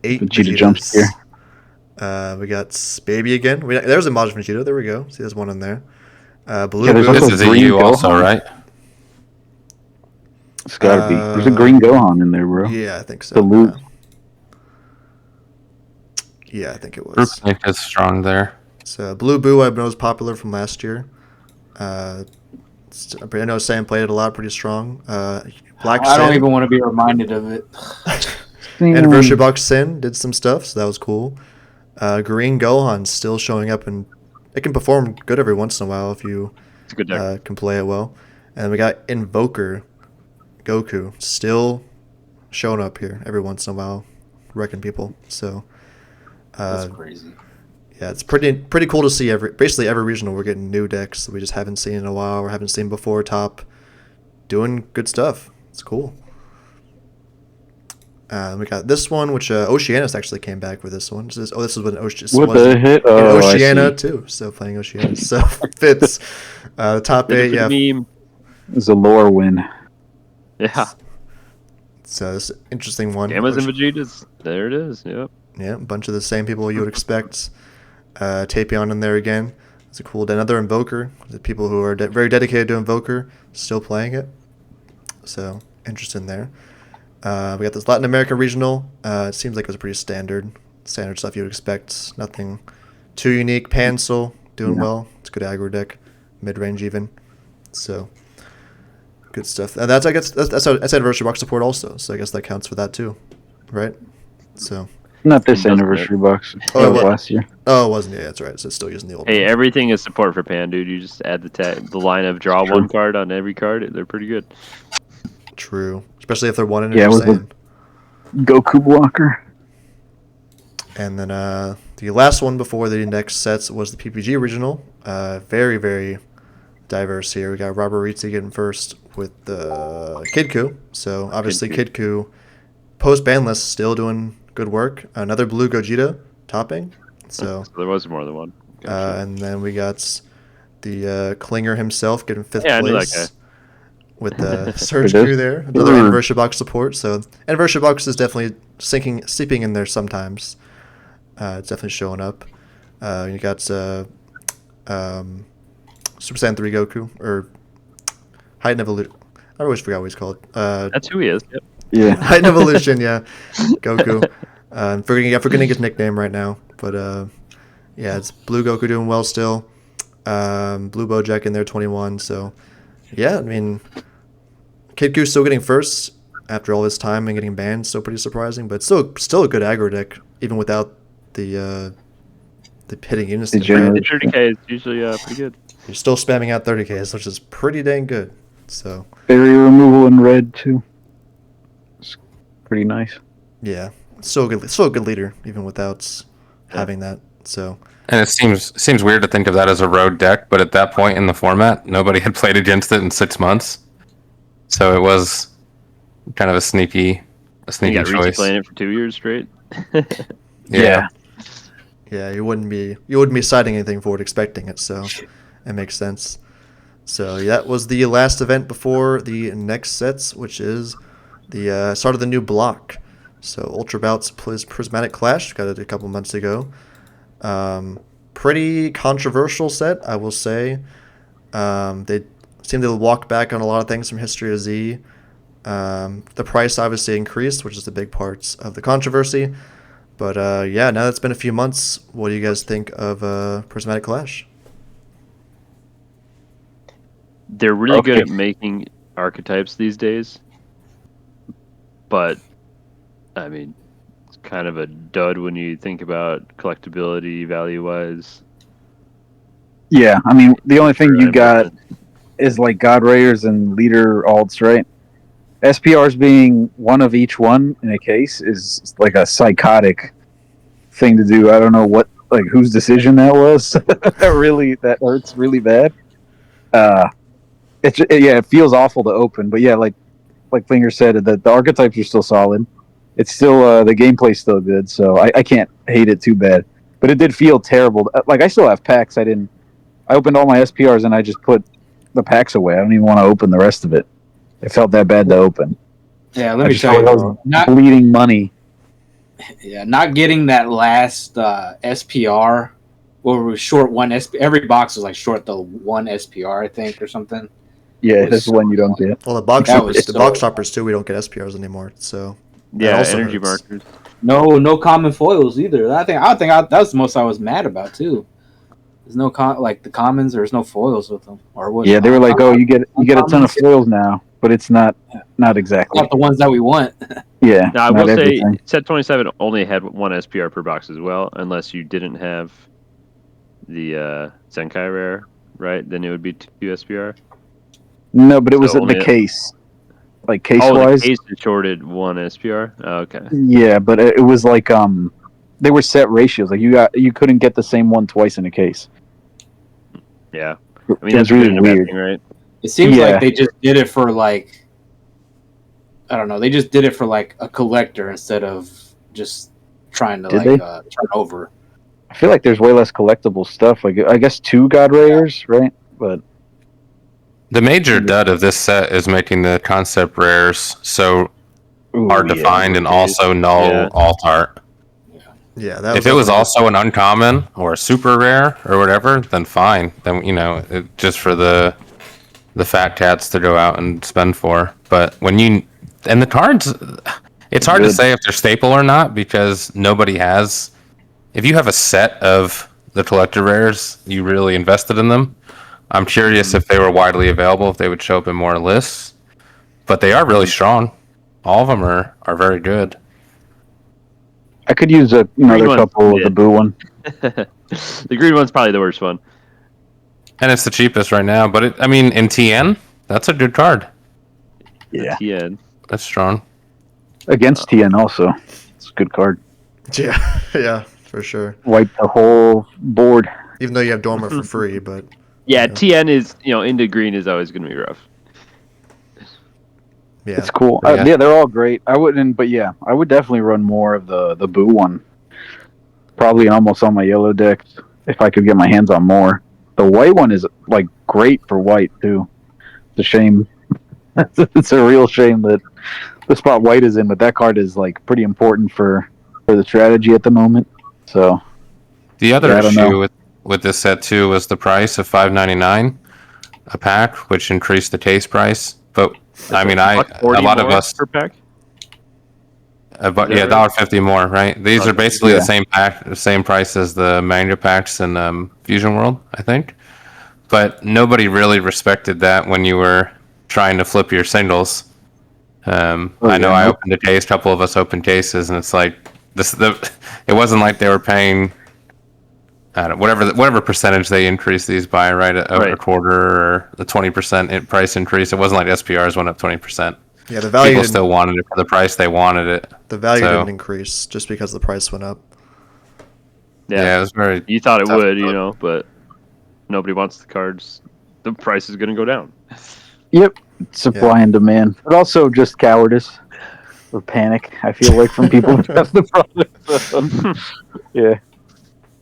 8 Vegeta Vegetas. jumps here. We got Baby again. There's a Majin Vegeta. There we go. See, there's one in there. Blue Yeah, there's Boo. also This is a green U also, Gohan. right? It's gotta be. There's a green Gohan in there, bro. Yeah, I think so. The loot. Yeah, I think it Group was. Sync is strong there. So Blue Boo, I know is popular from last year. I know Sam played it a lot, pretty strong. Black I don't Sin even want to be reminded of it. Anniversary Box Sin did some stuff, so that was cool. Green Gohan still showing up, and it can perform good every once in a while if you It's a good deck. can play it well. And then we got Invoker Goku still showing up here every once in a while, wrecking people. So That's crazy. yeah, it's pretty cool to see basically every regional we're getting new decks that we just haven't seen in a while or haven't seen before. Top doing good stuff. It's cool. We got this one, which Oceanus actually came back with this one. This is when Oceanus What was the hit? in Oh, I Oceania see. too. So playing Oceania, so fits. The top Did it 8, for the yeah. meme. It's a lore win. Yeah. So this interesting one. Gammas and Vegetas. There it is. Yep. Yeah, a bunch of the same people you would expect. Tapion in there again. It's a cool. Another Invoker. The people who are very dedicated to Invoker still playing it. So interesting there. We got this Latin American regional. It seems like it was pretty standard stuff you would expect. Nothing too unique. Pansel doing well. It's a good aggro deck, mid range even. So good stuff. And that's anniversary box support also. So I guess that counts for that too, right? So. Not this Doesn't anniversary box. Oh, That was what? last year. Oh, it wasn't. Yeah, that's right. So it's still using the old. Hey, one. everything is support for Pan, dude. You just add the line of draw True. one card on every card. They're pretty good. True, especially if they're one in Yeah, your with the- sand. Goku blocker. And then the last one before the next sets was the PPG original. Very, very diverse here. We got Robert Rizzi getting first with the Kid Coup. So obviously Kid Kid Coup post ban list still doing good work. Another blue Gogeta topping. So there was more than one. Gotcha. and then we got the Klinger himself getting fifth Yeah, I knew that place. With the Surge It is. Crew there, another Anniversary Box support. So Anniversary Box is definitely seeping in there sometimes. It's definitely showing up. You got Super Saiyan 3 Goku, or Heightened Evolution. I always forgot what he's called. That's who he is. Yep. Yeah. Heightened Evolution, yeah. Goku. I'm forgetting his nickname right now, but yeah, it's Blue Goku doing well still. Blue Bojack in there, 21. So yeah, I mean, Kid Q's still getting first after all this time and getting banned. Still pretty surprising, but still a good aggro deck even without the hitting unison. Degenerate. 30k is usually pretty good. You're still spamming out 30Ks, which is pretty dang good. So Barrier removal in red too. It's pretty nice. yeah, still a good leader even without having that. So And it seems weird to think of that as a road deck, but at that point in the format, nobody had played against it in 6 months, so it was kind of a sneaky You got Reese choice. playing it for 2 years straight. Yeah. yeah, you wouldn't be citing anything for it, expecting it. So it makes sense. So yeah, that was the last event before the next sets, which is the start of the new block. So Ultra Bouts Prismatic Clash, got it a couple months ago. Pretty controversial set, I will say. They seem to walk back on a lot of things from History of Z. The price obviously increased, which is the big parts of the controversy. But yeah, now that it's been a few months, what do you guys think of Prismatic Clash? They're really good Okay. at making archetypes these days, but I mean, it's kind of a dud when you think about collectability value-wise. Yeah, I mean the only thing For you got investment. is like God Raiders and Leader Alts, right? SPRs being one of each one in a case is like a psychotic thing to do. I don't know whose decision that was. that hurts really bad. It feels awful to open, but yeah, like Klinger said, the archetypes are still solid. It's still the gameplay's still good, so I can't hate it too bad. But it did feel terrible. Like I still have packs. I opened all my SPRs and I just put the packs away. I don't even want to open the rest of it. It felt that bad to open. Yeah, let I me just tell you, felt like I bro, was not bleeding money. not getting that last SPR, where we was short one every box was like short the one SPR, I think, or something. Yeah, was that's the one you don't get. Well, the box That shoppers, was the so- box shoppers too. We don't get SPRs anymore, so that Yeah, also energy hurts. markers. No common foils either. That was the most I was mad about too. There's no like the commons. There's no foils with them, or what? Yeah, they were like, "Oh, you get a ton of foils now," but it's not exactly. Not the ones that we want. Yeah, Now, I not will say, everything. set 27 only had one SPR per box as well, unless you didn't have the Zenkai rare, right? Then it would be 2 SPR. No, but it was So the only- case, like case Oh, wise. the case is shorted 1 SPR? Oh, okay. Yeah, but it was like they were set ratios. Like you couldn't get the same one twice in a case. Yeah. I It mean, was that's a good really and a bad weird. thing, right? It seems Yeah. like they just did it for like, I don't know. They just did it for like a collector instead of just trying to Did like they? turn over. I feel like there's way less collectible stuff. Like I guess 2 God Raiders, right? But The major dud of this set is making the concept rares so ooh, hard to yeah. find and also null Yeah. alt art. Yeah, that If it was definitely- also an uncommon or a super rare or whatever, then fine. Then just for the fat cats to go out and spend for. But and the cards, it's hard to Good. say if they're staple or not because nobody has. If you have a set of the collector rares, you really invested in them. I'm curious if they were widely available, if they would show up in more lists. But they are really strong. All of them are very good. I could use another one, couple of yeah. the Boo one. The green one's probably the worst one. And it's the cheapest right now. But in TN, that's a good card. Yeah, Yeah. That's strong. against TN also. It's a good card. Yeah, yeah, for sure. Wipe the whole board. Even though you have Dormer for free, but Yeah, Yeah. TN is, into green is always going to be rough. yeah, It's cool. Yeah. Yeah, they're all great. I wouldn't, but yeah, I would definitely run more of the Boo one. Probably in almost all my yellow decks if I could get my hands on more. The white one is like great for white too. It's a shame. It's a real shame that the spot white is in, but that card is like pretty important for the strategy at the moment. So The other Yeah, I don't issue know. with this set too was the price of $5.99. a pack, which increased the case price. But I mean, a $1.40 lot of more us, per pack. but Is yeah, that right? $1.50 more, right? These are Okay. basically Yeah. the same pack, the same price as the manga packs in Fusion World, I think. But nobody really respected that when you were trying to flip your singles. I know yeah, I nope. opened a case, a couple of us opened cases, and it's like it wasn't like they were paying I don't know, whatever percentage they increased these by, right? A Right. quarter or the 20% price increase. It wasn't like SPRs went up 20%. Yeah, the value People didn't, still wanted it for the price they wanted it. the value So, didn't increase just because the price went up. yeah, it was very. You thought it tough. would, but nobody wants the cards. The price is going to go down. Yep. Supply and demand, but also just cowardice or panic. I feel like from people who have the product. So, yeah.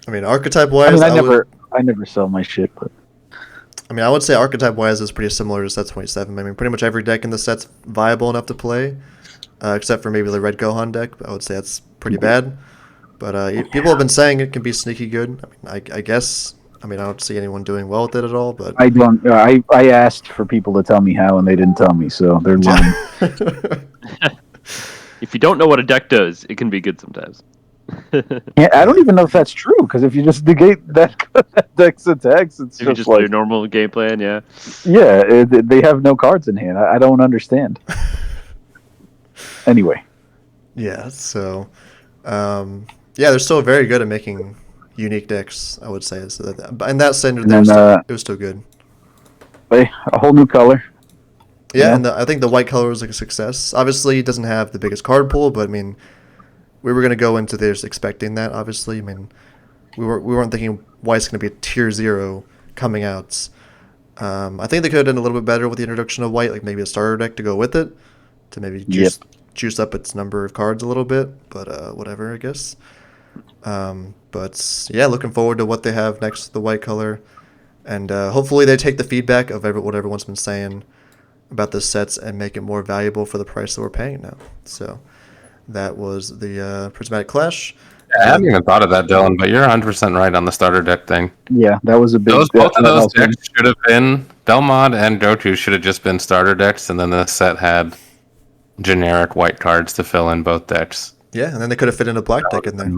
I mean, archetype I wise, mean, I never sell my shit, but I would say archetype wise is pretty similar to set 27. I mean, pretty much every deck in the set's viable enough to play, except for maybe the red Gohan deck. I would say that's pretty bad. But people have been saying it can be sneaky good. I mean, I guess. I mean, I don't see anyone doing well with it at all. But I don't. I asked for people to tell me how, and they didn't tell me, so they're lying. If you don't know what a deck does, it can be good sometimes. Yeah, I don't even know if that's true because if you just negate that deck's attacks, it's If you just just play like your normal game plan, yeah. they have no cards in hand. I don't understand. Anyway, yeah, so yeah, they're still very good at making unique decks. I would say so. In that standard, And then, it was still good. a whole new color. Yeah, Yeah. and I think the white color was like a success. Obviously, it doesn't have the biggest card pool, but I mean, we were gonna go into this expecting that. Obviously, I mean, we weren't thinking white's gonna be a tier 0 coming out. I think they could have done a little bit better with the introduction of white, like maybe a starter deck to go with it, to maybe juice up its number of cards a little bit. But whatever, I guess. But yeah, looking forward to what they have next to the white color, and hopefully they take the feedback of what everyone's been saying about the sets and make it more valuable for the price that we're paying now. So that was the Prismatic Clash. I hadn't even thought of that, Dylan, but you're 100% right on the starter deck thing. Yeah, that was a big. Both of those decks should have been Belmod and Goku should have just been starter decks, and then the set had generic white cards to fill in both decks. Yeah, and then they could have fit in a black deck in there.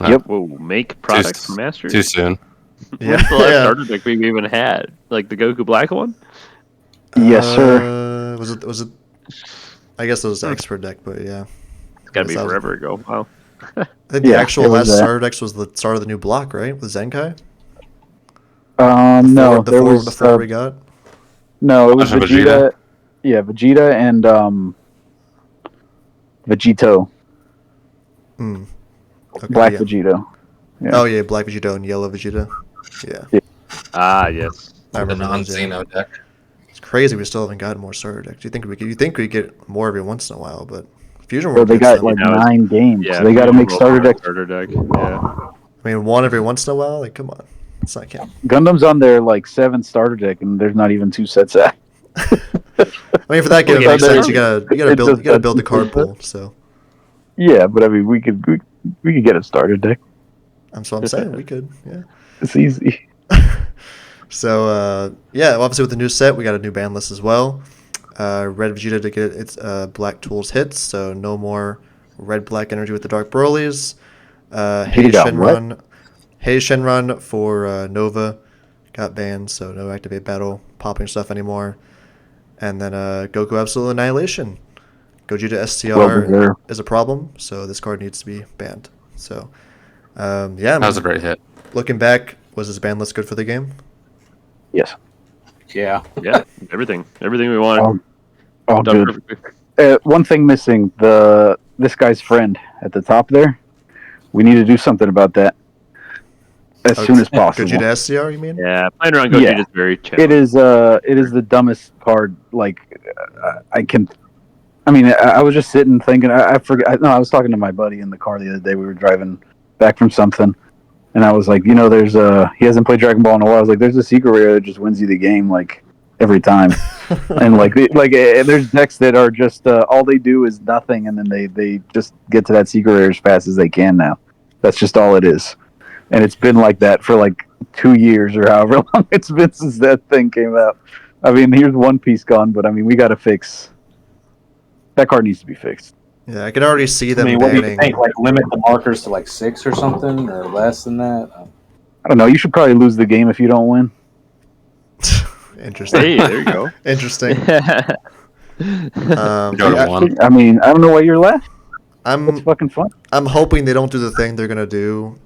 Yep. Whoa, make products for Masters? Too soon. Yeah, What's the last starter deck we even had? Like the Goku Black one? Yes, sir. Was it? I guess it was the expert deck, but yeah. It's got to be That was- forever ago. Wow. I think the Yeah, actual it was last that. starter decks was the start of the new block, right? With Zenkai. No, the there four, was the four we got. no. It was Was it Vegeta. Vegeta? Yeah, Vegeta and Vegito, Mm. Okay, Black yeah. Vegito. Yeah. Oh yeah, black Vegeta and yellow Vegeta. Yeah, Ah, yes. I The remember those, yeah. non-Xeno deck. It's crazy. We still haven't gotten more starter decks. You think we get more every once in a while, but Fusion Well, World they gets got them. like You know, 9 games. Yeah. So they got to make starter decks. Starter deck. Yeah. I mean, one every once in a while. Like, come on, it's not count. Gundam's on their like 7th starter deck, and there's not even 2 sets out. I mean, for that game, Yeah, it makes sense. it You gotta build the card pool. So Yeah, but I mean, we could get a starter deck. that's what I'm saying. We could, yeah. It's easy. So yeah, obviously with the new set, we got a new ban list as well. Red Vegeta to get its Black Tools hits, so no more red black energy with the Dark Broly's. Hey got Shenron, Hey Shenron for Nova got banned, so no activate battle popping stuff anymore. And then Goku Absolute Annihilation. Gogeta STR Well-deserved. is a problem, so this card needs to be banned. So yeah, I That was a mean, great hit. looking back, was this ban list good for the game? Yes. Yeah. Yeah. Everything we wanted. All Done good. perfectly. One thing missing: this guy's friend at the top there. We need to do something about that as soon as possible. Gogeta STR, you mean? Yeah, playing around Goku Yeah. is very challenging. It is the dumbest card. Like I can. I mean, I was just sitting thinking. I forgot. No, I was talking to my buddy in the car the other day. We were driving back from something, and I was like, there's he hasn't played Dragon Ball in a while. I was like, there's a secret rare that just wins you the game like every time, and there's decks that are just all they do is nothing, and then they just get to that secret rare as fast as they can now. That's just all it is, and it's been like that for like 2 years or however long it's been since that thing came out. I mean, here's one piece gone, but I mean, we got to fix that card. Needs to be fixed. Yeah, I can already see I them mean, what do you banning. think? Like limit the markers to like 6 or something, or less than that? I don't know. You should probably lose the game if you don't win. Interesting. Hey, there you go. Interesting. Go to Yeah, one. I mean, I don't know why you're laughing. It's I'm fucking fun. hoping they don't do the thing they're gonna do,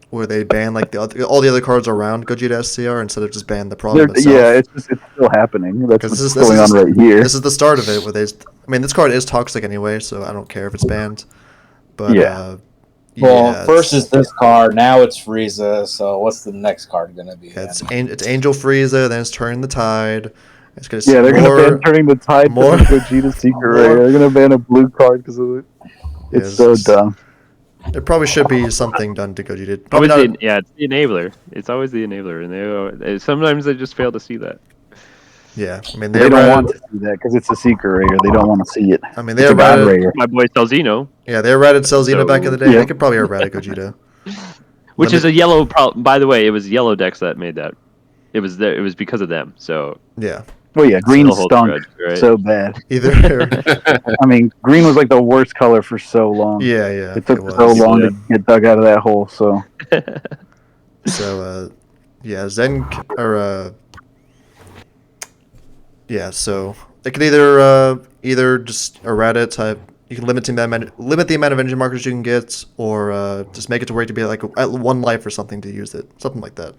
where they ban like all the other cards around Gogeta SCR instead of just ban the problem itself. Yeah, it's still happening. That's 'Cause what's this going is- on right here. This is the start of it, where I mean, this card is toxic anyway, so I don't care if it's banned. But Yeah. Well, yeah, first is this card. Now it's Frieza. So what's the next card gonna be? yeah, it's Angel Frieza, then it's Turning the Tide. It's gonna Yeah, they're more, gonna ban turning the tide more- for the Gogeta secret more- rare. They're gonna ban a blue card because of it. It's so Yes. dumb. There probably should be something done to Gogeta. Always Probably not. it's the enabler. It's always the enabler, and sometimes they just fail to see that. Yeah, I mean They don't want to see that because it's a secret rare. They don't want to see it. I mean, It's they a god errated. rare. My boy Celzino, Yeah, they errated Celzino So- back in the day. Yeah. They could probably erratic Gogeta. which Let is me- a yellow. By the way, it was yellow decks that made that. It was there. It was because of them. So Yeah, Oh yeah, green still holds stunk grudge, right? so bad. either. I mean, green was like the worst color for so long. yeah, yeah. It took was. so long Yeah. to get dug out of that hole. So So, yeah, so it could either just errata type. You can limit the amount of energy markers you can get, or just make it to where it to be like at 1 life or something to use it, something like that.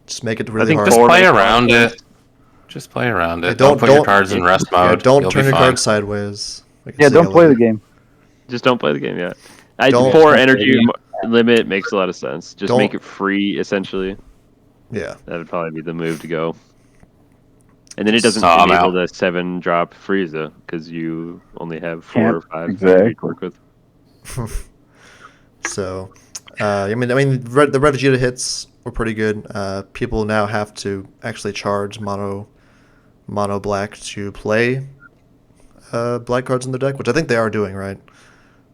Just make it really think hard. Just play Portal around process. it. Just play around it. Yeah, Don't put your cards in rest Yeah, mode. don't You'll turn be your fine. cards sideways. like yeah, it's don't play yellow. the game. Just don't play the game yet. Don't- 4 energy limit makes a lot of sense. Just Don't- make it free, essentially. Yeah, That would probably be the move to go. And then it doesn't I'm enable out. the 7-drop Frieza because you only have 4 Can't- or 5 exactly. energy to work with. So, I mean, the red Vegeta hits were pretty good. People now have to actually charge mono black to play black cards in their deck, which I think they are doing, right?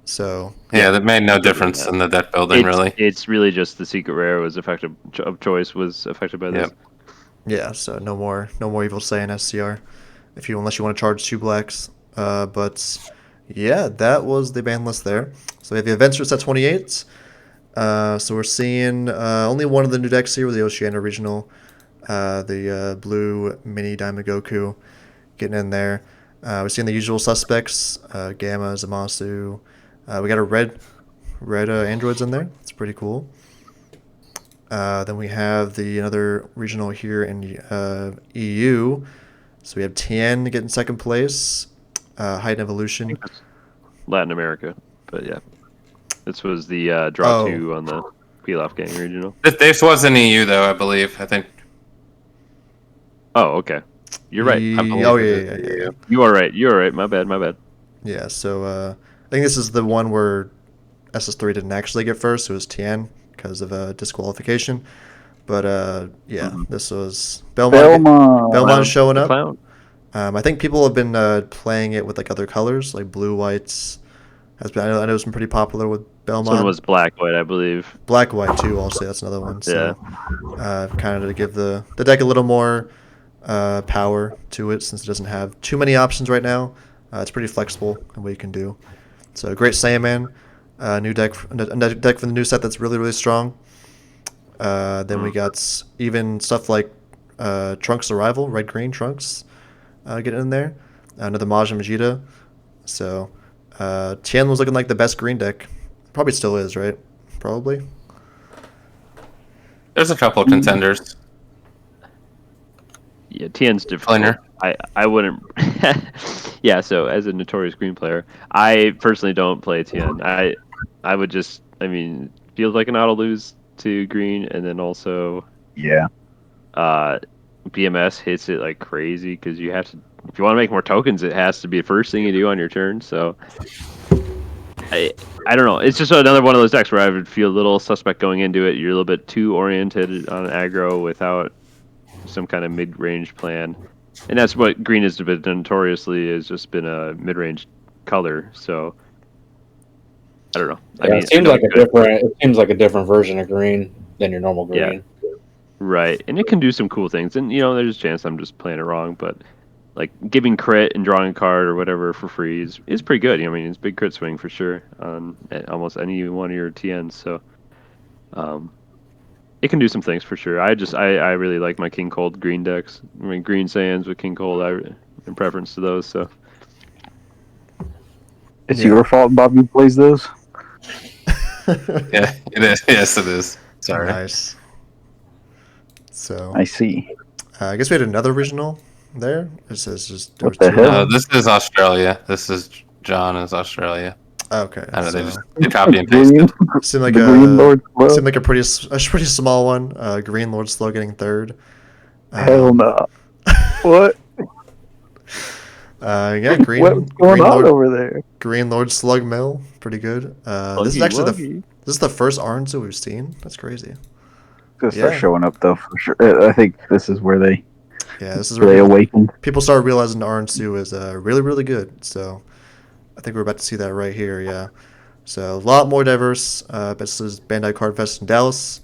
So, Yeah, that made no difference in the deck building, really. It's really just the secret rare was affected of choice was affected by this. Yep. yeah, so no more evil say in SCR, unless you want to charge 2 blacks. But yeah, that was the ban list there. So we have the events are set 28. So we're seeing only one of the new decks here with the Oceania Regional, the blue mini Diamond Goku getting in there. We're seeing the usual suspects, Gamma, Zamasu. We got a red androids in there. It's pretty cool. Then we have another regional here in EU. So we have Tien getting second place. Height and Evolution. Latin America, but yeah, this was the draw Oh. 2 on the Pilaf Gang regional. This was in EU, though, I believe. I think. Oh, okay. You're right. I believe Oh, it yeah, is yeah, in yeah. EU. You are right. You are right. My bad. Yeah, so I think this is the one where SS3 didn't actually get first. It was Tien because of disqualification. But yeah, this was Belmont showing The up. clown. I think people have been playing it with like other colors, like blue, whites. I know it's been pretty popular with Belmont. This one was black, white, I believe. Black, white too. Also, that's another one. So, kind of to give the deck a little more power to it, since it doesn't have too many options right now. It's pretty flexible in what you can do. So, great Saiyaman, new deck, a deck for the new set that's really, really strong. Then we got even stuff like Trunks Arrival, red green Trunks, getting in there. Another Majin Vegeta. So, Tien was looking like the best green deck. Probably still is, right? Probably. There's a couple of contenders. Yeah, Tien's difficult. Klinger. I wouldn't. Yeah, so as a notorious green player, I personally don't play Tien. I would just. I mean, feels like an auto lose to green, and then also Yeah. BMS hits it like crazy because you have to. If you want to make more tokens, it has to be the first thing you do on your turn. So I don't know. It's just another one of those decks where I would feel a little suspect going into it. You're a little bit too oriented on aggro without some kind of mid-range plan, and that's what green has been notoriously has just been a mid-range color. So I don't know. I Yeah, mean, it seems like a different. It seems like a different version of green. than your normal Yeah. green. Right, and it can do some cool things. And there's a chance I'm just playing it wrong, but like giving crit and drawing a card or whatever for free is pretty good. I mean, it's big crit swing for sure on almost any one of your TNs. So, it can do some things for sure. I really like my King Cold green decks. I mean, green Saiyans with King Cold. In preference to those. So It's your fault Bobby plays those. Yeah, it is. Yes, it is. Sorry. Nice. So I see. I guess we had another regional there. It says just there What was the two. hell? No, this is Australia. This is John is Australia. Okay. I don't know. So They copy and Green, pasted. seemed like the Green Lord Club. seemed like a pretty small one. Green Lord Slow getting third. Hell no. What? Yeah, Green. What's going Green on Lord, over there? Green Lord Slug Mill, pretty good. This is actually this is the first Arnzu we've seen. That's crazy. Gonna start Yeah. showing up though for sure. I think this is where they This is where they awakened. people started realizing Arnzu is really really good. So I think we're about to see that right here. Yeah. So a lot more diverse. This is Bandai Card Fest in Dallas.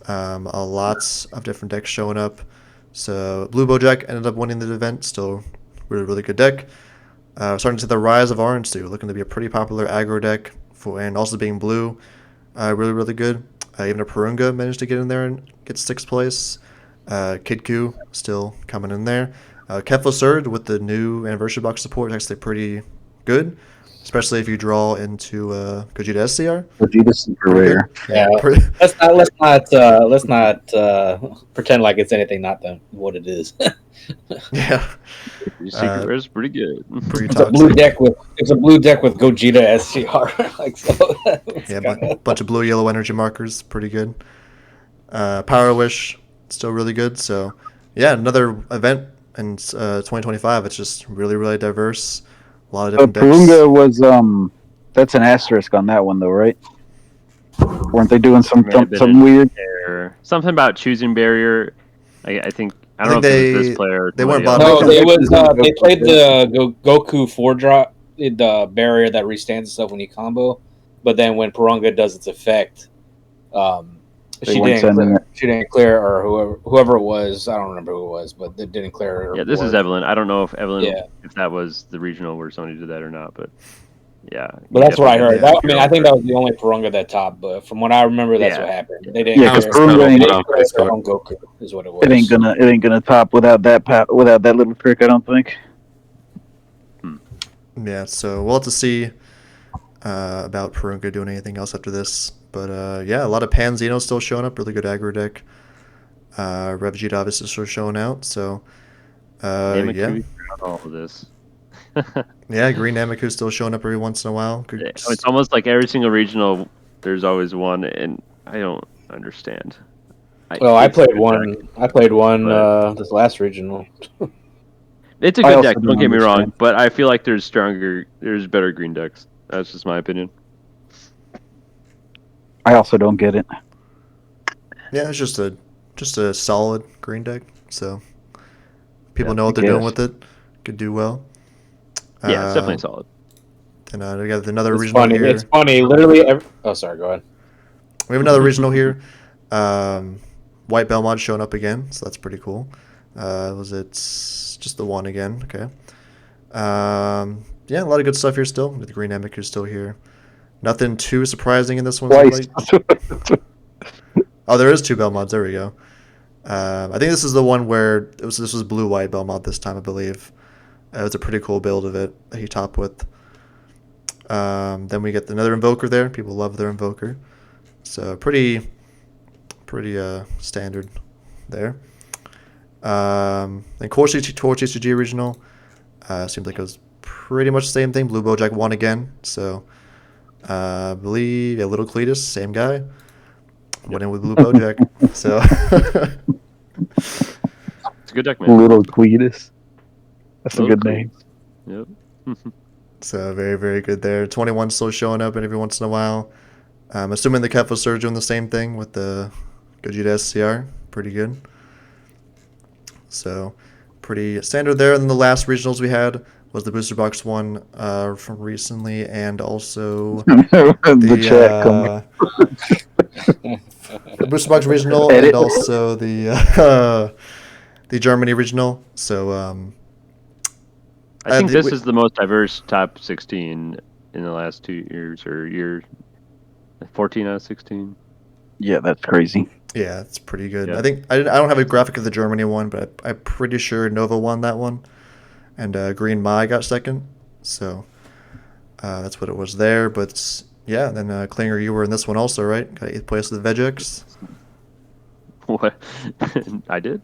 A lots of different decks showing up. So Blue Bojack ended up winning the event. Still really really good deck. Starting to see the rise of Arnzu, looking to be a pretty popular aggro deck and also being blue. Really really good. Even a Purunga managed to get in there and get 6th place. Kidku still coming in there. Kefla Surd with the new anniversary box support is actually pretty good, especially if you draw into Gogeta SCR. Vegeta super Pretty rare. good. Yeah. Pretty- Let's not pretend like it's anything not what it is. yeah. Your secret rare is pretty good. Pretty It's a blue toxic. deck with Gogeta SCR. Like so. Yeah, bunch of blue yellow energy markers, pretty good. Power Wish, still really good. So, yeah, another event in 2025. It's just really really diverse. A lot of different decks. Purunga was that's an asterisk on that one though, right? Weren't they doing some May have been some weird? Or something about choosing barrier. I think I I don't think know if it was this player. Or they weren't somebody else. bottom. No, it was they played the Goku 4-drop, the barrier that restands itself when you combo, but then when Purunga does its effect, They she weren't didn't sending clear, she didn't clear, or whoever it was, I don't remember who it was, but it didn't clear her Yeah, this is board. Evelyn. I don't know if Evelyn, Yeah. if that was the regional where somebody did that or not, but yeah. But that's what I heard. Yeah. I mean, I think that was the only Purunga that top, but from what I remember, that's Yeah. what happened. They didn't Yeah, 'cause clear, Purunga they ain't- didn't clear their own Goku, is what it was. It ain't gonna top without that little trick. I don't think. Yeah, so we'll have to see about Purunga doing anything else after this. But yeah, a lot of Panzino still showing up. Really good aggro deck. Revjit obviously still showing out. So Namaku yeah, throughout all of this. yeah, Green Namaku still showing up every once in a while. Good. It's almost like every single regional, there's always one, and I don't understand. Well, I it's a played good one. deck. I played one But- this last regional. It's a I good also deck. don't Don't get me wrong, understand. but I feel like there's better green decks. That's just my opinion. I also don't get it. Yeah, it's just a solid green deck. So people Yeah, know what I they're doing guess. with it. Could do well. Yeah, it's definitely solid. And we got another It's regional funny. here. It's funny. Literally, oh, sorry. Go ahead. We have another regional here. White Belmont showing up again, so that's pretty cool. Was it just the one again? Okay. Yeah, a lot of good stuff here still. The Green Namek is still here. Nothing too surprising in this one. Twice. Oh, there is 2 Belmonts. There we go. I think this is the one where this was blue-white Belmont this time, I believe. It was a pretty cool build of it that he topped with. Then we get another Invoker there. People love their Invoker. So pretty standard there. Then Core TCG Original. Seems like it was pretty much the same thing. Blue Bojack won again. So I believe Little Cletus, same guy. Went in with Blue Bojack. So It's a good deck, man. Little Cletus. That's a Little good name. Yep. So very, very good there. 21 still showing up every once in a while. I'm assuming the Kefla Surge doing the same thing with the Gogeta SCR. Pretty good. So pretty standard there. And then the last regionals we had was the Booster Box one from recently, and also The chat coming. the Booster Box regional Edit. and also the Germany regional. So I think the- this is the most diverse top 16 in the last 2 years, or year 14 out of 16. Yeah, that's crazy. yeah, it's pretty good. Yeah. I think I don't have a graphic of the Germany one, but I'm pretty sure Nova won that one, and Green Mai got second. So that's what it was there. But yeah, then Klinger, you were in this one also, right? Got 8th place with the Vegex. What? I did?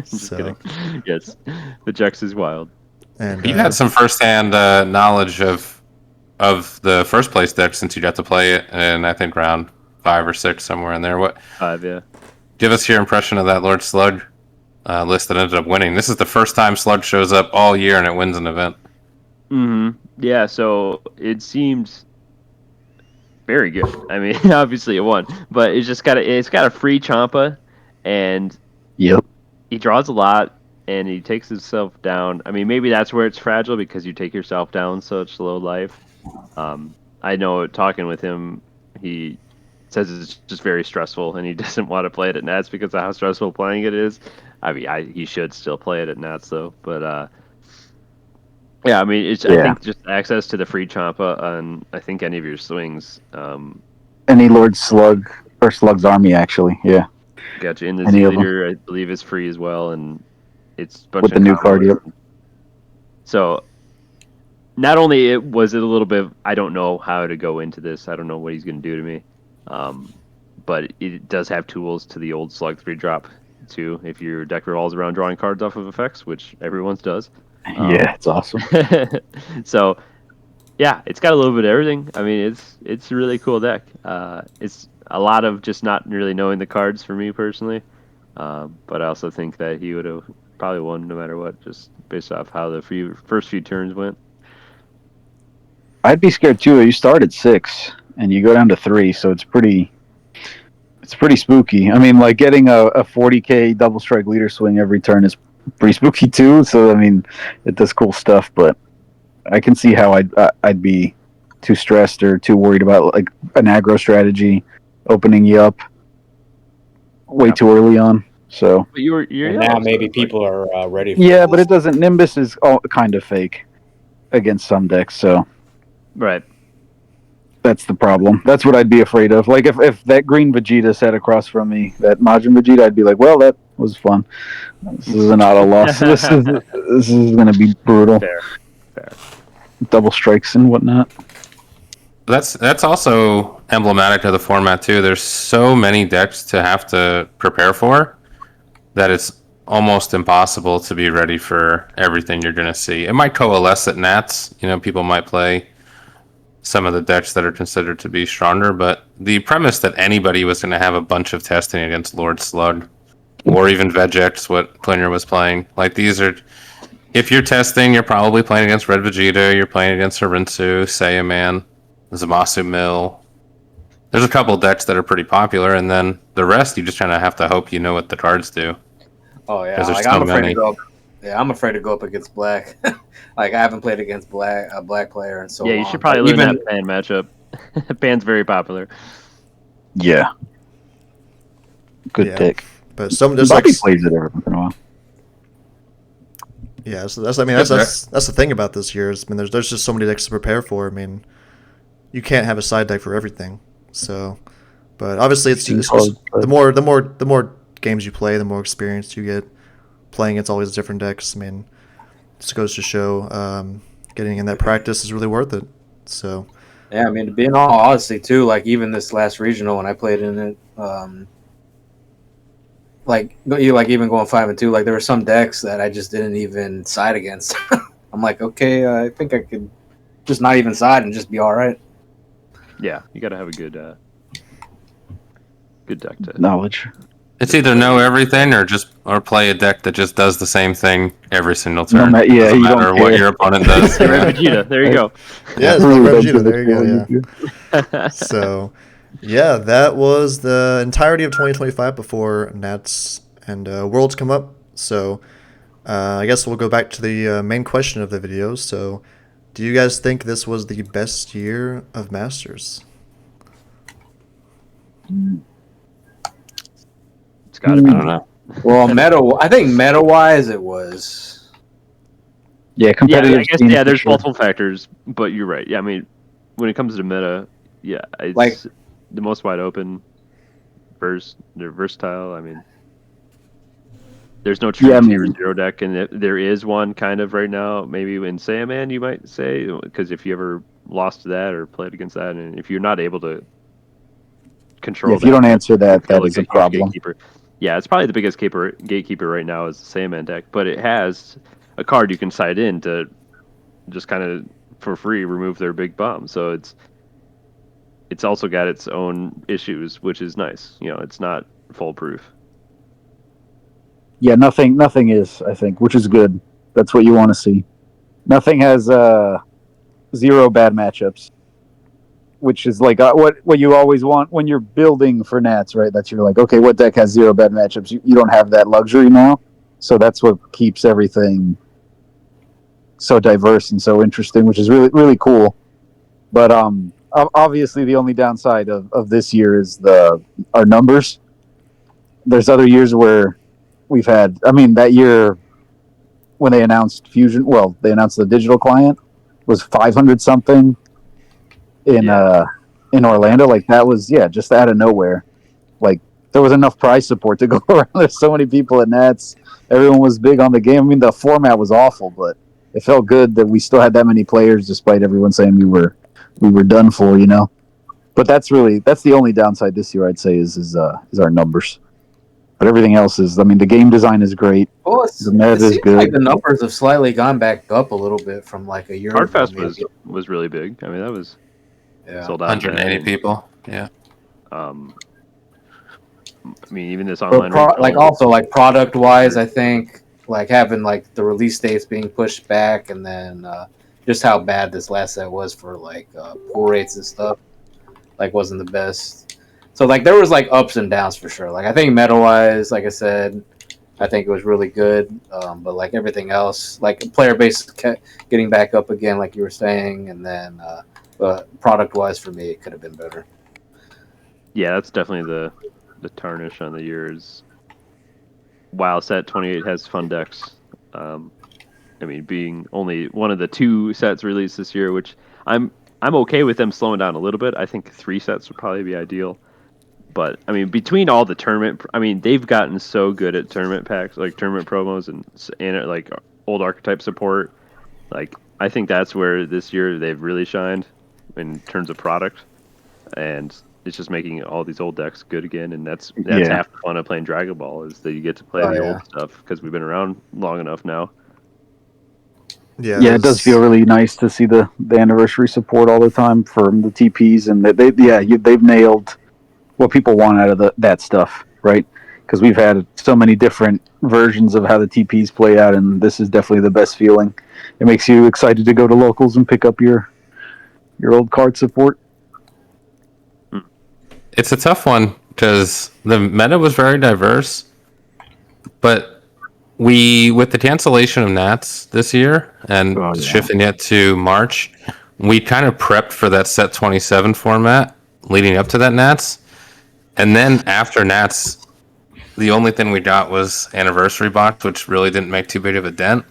Just So- kidding. Yes, the Jex is wild. And You had some firsthand knowledge of the first place deck since you got to play it in, I think, round 5 or 6, somewhere in there. What? 5, yeah. Give us your impression of that Lord Slug list that ended up winning. This is the first time Slug shows up all year and it wins an event. Yeah, so it seemed very good. I mean, obviously it won, but it's got a free Champa, and Yep. he draws a lot, and he takes himself down. I mean, maybe that's where it's fragile, because you take yourself down such low life. I know, talking with him, he says it's just very stressful, and he doesn't want to play it at Nats because of how stressful playing it is. I mean, he should still play it at Nats though, but yeah, I mean, I think just access to the free Champa on, I think, any of your swings. Any Lord Slug or Slug's army, actually. Yeah. Got you in the Any of them. Z-Leader, I believe, is free as well, and it's a bunch With of the new card, combos. yep. So, not only was it a little bit, I don't know how to go into this. I don't know what he's going to do to me, but it does have tools to the old Slug 3-drop too. If your deck revolves around drawing cards off of effects, which everyone's does. Yeah, it's awesome. So, yeah, it's got a little bit of everything. I mean, it's a really cool deck. It's a lot of just not really knowing the cards for me personally, but I also think that he would have probably won no matter what, just based off how the first few turns went. I'd be scared too. You start at 6 and you go down to 3, so it's pretty spooky. I mean, like getting a 40k double strike leader swing every turn is pretty spooky too. So I mean, it does cool stuff, but I can see how I'd be too stressed or too worried about like an aggro strategy opening you up way too early on. So But you're And now maybe people are ready for yeah, this. but it doesn't. Nimbus is all kind of fake against some decks, so right. that's the problem. That's what I'd be afraid of. Like if that green Vegeta sat across from me, that Majin Vegeta, I'd be like, well, that was fun. This is an auto loss. This is going to be brutal. Fair. Double strikes and whatnot. That's also emblematic of the format too. There's so many decks to have to prepare for that it's almost impossible to be ready for everything you're going to see. It might coalesce at Nats. You know, people might play some of the decks that are considered to be stronger, but the premise that anybody was going to have a bunch of testing against Lord Slug or even Vegex, what Klinger was playing, like these are, if you're testing, you're probably playing against Red Vegeta, you're playing against Sarinsu, Saiyaman, Zamasu Mill. There's a couple decks that are pretty popular, and then the rest you just kind of have to hope you know what the cards do. Oh yeah, 'Cause there's like so I'm afraid many. to go. Yeah, I'm afraid to go up against black. Like I haven't played against a black player in so long. Yeah, you should probably Like, learn that Pan matchup. Pan's very popular. Yeah. Good Yeah. pick. But there's Bobby like plays it every once in a while. yeah, so that's the thing about this year. Is, I mean, there's just so many decks to prepare for. I mean, you can't have a side deck for everything. So, but obviously it's the more games you play, the more experience you get playing against all these different decks. I mean, it just goes to show getting in that practice is really worth it. So yeah, I mean, to be in all honesty too, like even this last regional when I played in it, like even going 5-2, like there were some decks that I just didn't even side against. I'm like, okay, I think I could just not even side and just be all right. Yeah, you got to have a good deck to. Knowledge. It's either know everything or play a deck that just does the same thing every single turn. No, yeah, Doesn't you don't matter what care. your opponent does. Red Vegeta, there you go. yeah, it's like Red Vegeta. There you go. Yeah. Yeah. So yeah, that was the entirety of 2025 before Nats and Worlds come up. So I guess we'll go back to the main question of the video. So do you guys think this was the best year of Masters? It's got to be. I don't know. Well, I think meta wise, it was. Yeah, Yeah, competitive. I guess scenes for there's sure. multiple factors, but you're right. Yeah, I mean, when it comes to meta, yeah, it's Like- the most wide open. They're versatile. I mean, there's no true Yeah, I tier mean- 0 deck, and there is one kind of right now. Maybe in Sandman, you might say, because if you ever lost to that or played against that, and if you're not able to control, Yeah, if you that don't deck, answer that, you feel that is a huge problem. gatekeeper. Yeah, it's probably the biggest gatekeeper right now is the Sandman deck, but it has a card you can side in to just kind of for free remove their big bomb. So it's also got its own issues, which is nice. You know, it's not foolproof. Yeah, nothing is, I think, which is good. That's what you want to see. Nothing has 0 bad matchups, which is like what you always want when you're building for Nats, right? That's you're like, okay, what deck has 0 bad matchups? You don't have that luxury now, so that's what keeps everything so diverse and so interesting, which is really really cool. But obviously the only downside of this year is our numbers. There's other years where we've had. I mean, that year when they announced Fusion, well, they announced the digital client was 500 something in Orlando. Like that was just out of nowhere. Like there was enough prize support to go around. There's so many people at Nats. Everyone was big on the game. I mean, the format was awful, but it felt good that we still had that many players, despite everyone saying we were done for. But that's the only downside this year, I'd say, is our numbers. But everything else is, I mean, the game design is great. Well, The meta it is seems good. like the numbers have slightly gone back up a little bit from like a year ago. Cardfest maybe. was really big. I mean, that was Yeah. sold out. 180 then. people. Yeah. I mean, even this But online regional, like also like product wise, I think like having like the release dates being pushed back, and then just how bad this last set was for like pull rates and stuff, like wasn't the best. So like there was like ups and downs for sure. Like I think meta wise, like I said, I think it was really good. But like everything else, like player base kept getting back up again, like you were saying, and then product wise for me, it could have been better. yeah, that's definitely the tarnish on the years. While set 28 has fun decks. I mean, being only one of the 2 sets released this year, which I'm okay with them slowing down a little bit. I think 3 sets would probably be ideal. But I mean, between all the tournament, I mean, they've gotten so good at tournament packs, like tournament promos and like old archetype support. Like I think that's where this year they've really shined in terms of product, and it's just making all these old decks good again. And that's half the fun of playing Dragon Ball is that you get to play the old stuff because we've been around long enough now. Yeah, Yeah, it does feel really nice to see the anniversary support all the time from the TPs, and they've nailed what people want out of that stuff, right? Because we've had so many different versions of how the TPs play out, and this is definitely the best feeling. It makes you excited to go to locals and pick up your old card support. It's a tough one because the meta was very diverse, but with the cancellation of Nats this year and shifting it to March, we kind of prepped for that set 27 format leading up to that Nats. And then after Nats, the only thing we got was Anniversary Box, which really didn't make too big of a dent.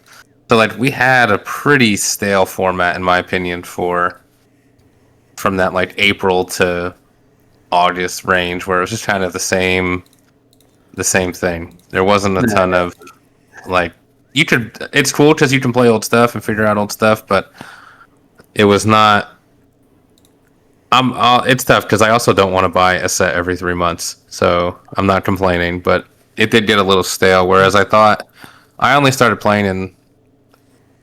So like we had a pretty stale format, in my opinion, from that like April to August range, where it was just kind of the same thing. There wasn't a ton of like it's cool because you can play old stuff and figure out old stuff, but it was not. It's tough because I also don't want to buy a set every 3 months, so I'm not complaining. But it did get a little stale. Whereas I thought I only started playing in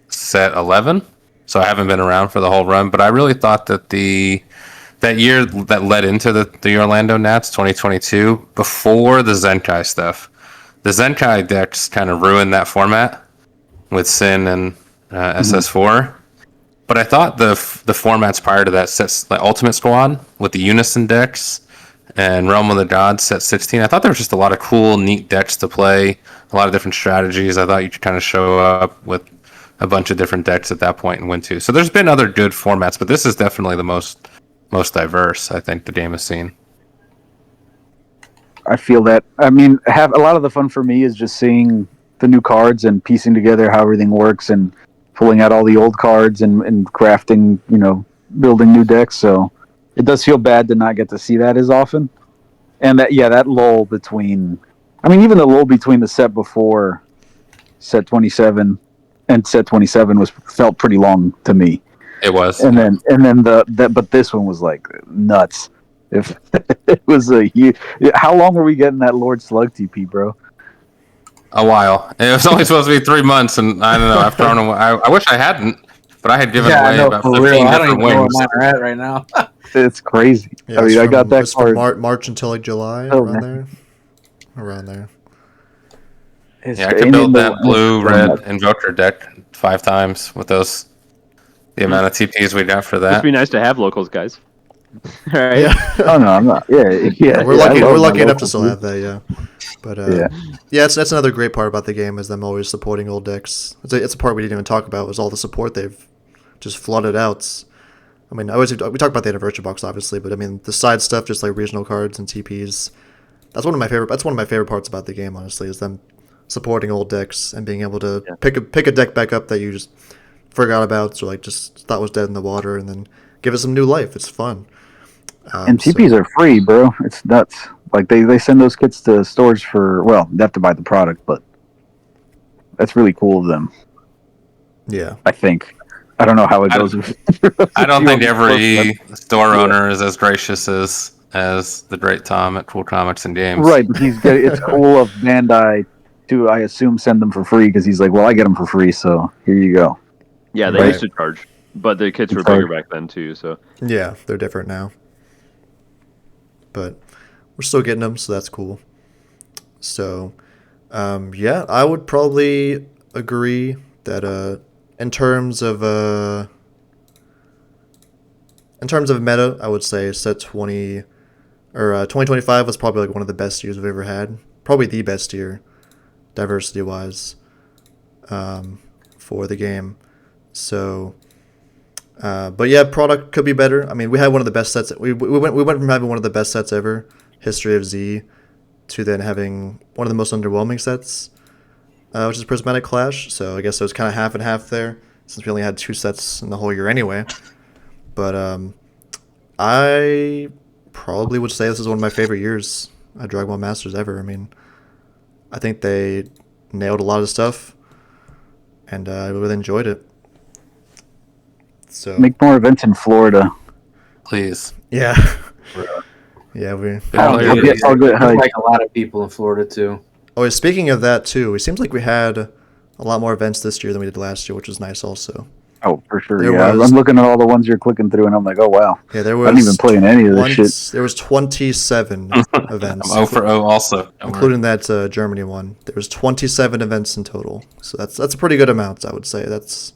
set 11, so I haven't been around for the whole run. But I really thought that that year that led into the Orlando Nats 2022, before the Zenkai stuff, the Zenkai decks kind of ruined that format with Sin and SS4. But I thought the formats prior to that, sets like Ultimate Squad with the Unison decks and Realm of the Gods set 16, I thought there was just a lot of cool, neat decks to play, a lot of different strategies. I thought you could kind of show up with a bunch of different decks at that point and win too. So there's been other good formats, but this is definitely the most diverse I think the game has seen. I feel that. I mean, have a lot of the fun for me is just seeing the new cards and piecing together how everything works and pulling out all the old cards and crafting, building new decks. So it does feel bad to not get to see that as often. And that lull between, I mean, even the lull between the set before set 27 and set 27 felt pretty long to me. It was. And then but this one was like nuts. If it was how long were we getting that Lord Slug TP, bro? A while. It was only supposed to be 3 months, and I don't know. I've thrown away. I wish I hadn't, but I had given away about 15 I don't even different know where wings. mine are at right now. It's crazy. Yeah, I mean, I got that it's from card. March until like July, Oh, around man. there. Around there. Yeah, I could build that blue-red Invoker deck 5 times with the amount of TPs we got for Must that. be nice to have locals, guys. All right. Yeah. Oh no, I'm not. Yeah. We're I lucky. love We're my lucky enough to locals, still dude. have that. Yeah. But Yeah. that's another great part about the game is them always supporting old decks. It's a part we didn't even talk about was all the support they've just flooded out. I mean, we talk about the anniversary box obviously, but I mean the side stuff, just like regional cards and TPs. That's one of my favorite parts about the game, honestly, is them supporting old decks and being able to pick a deck back up that you just forgot about or like just thought was dead in the water, and then give it some new life. It's fun. And TPs are free, bro. It's nuts. Like they send those kits to stores for they have to buy the product, but that's really cool of them. Yeah. I think. I don't know how it goes. I don't think every store owner is as gracious as the great Tom at Cool Comics and Games. Right, but it's cool of Bandai to, I assume, send them for free because he's like, well, I get them for free, so here you go. Yeah, they Right. used to charge, but the kits were bigger back then too. So Yeah, they're different now. But we're still getting them, so that's cool. So, I would probably agree that in terms of meta, I would say set 2025 was probably like one of the best years we've ever had. Probably the best year, diversity wise, for the game. So, but yeah, product could be better. I mean, we had one of the best sets. We went from having one of the best sets ever, History of Z, to then having one of the most underwhelming sets, which is Prismatic Clash. So I guess it was kind of half and half there, since we only had 2 sets in the whole year anyway. But I probably would say this is one of my favorite years at Dragon Ball Masters ever. I mean, I think they nailed a lot of stuff, and I really enjoyed it. So Make more events in Florida. Please. yeah, yeah. I'll get There's hyped. like a lot of people in Florida too. Oh, speaking of that too, it seems like we had a lot more events this year than we did last year, which was nice also. Oh, for sure. There Yeah, was- I'm looking at all the ones you're clicking through, and I'm like, oh wow. Yeah, there I was. didn't even play in any of this shit. There was 27 events, I'm 0 for 0 also. Don't worry. including that Germany one. There was 27 events in total, so that's a pretty good amount, I would say. That's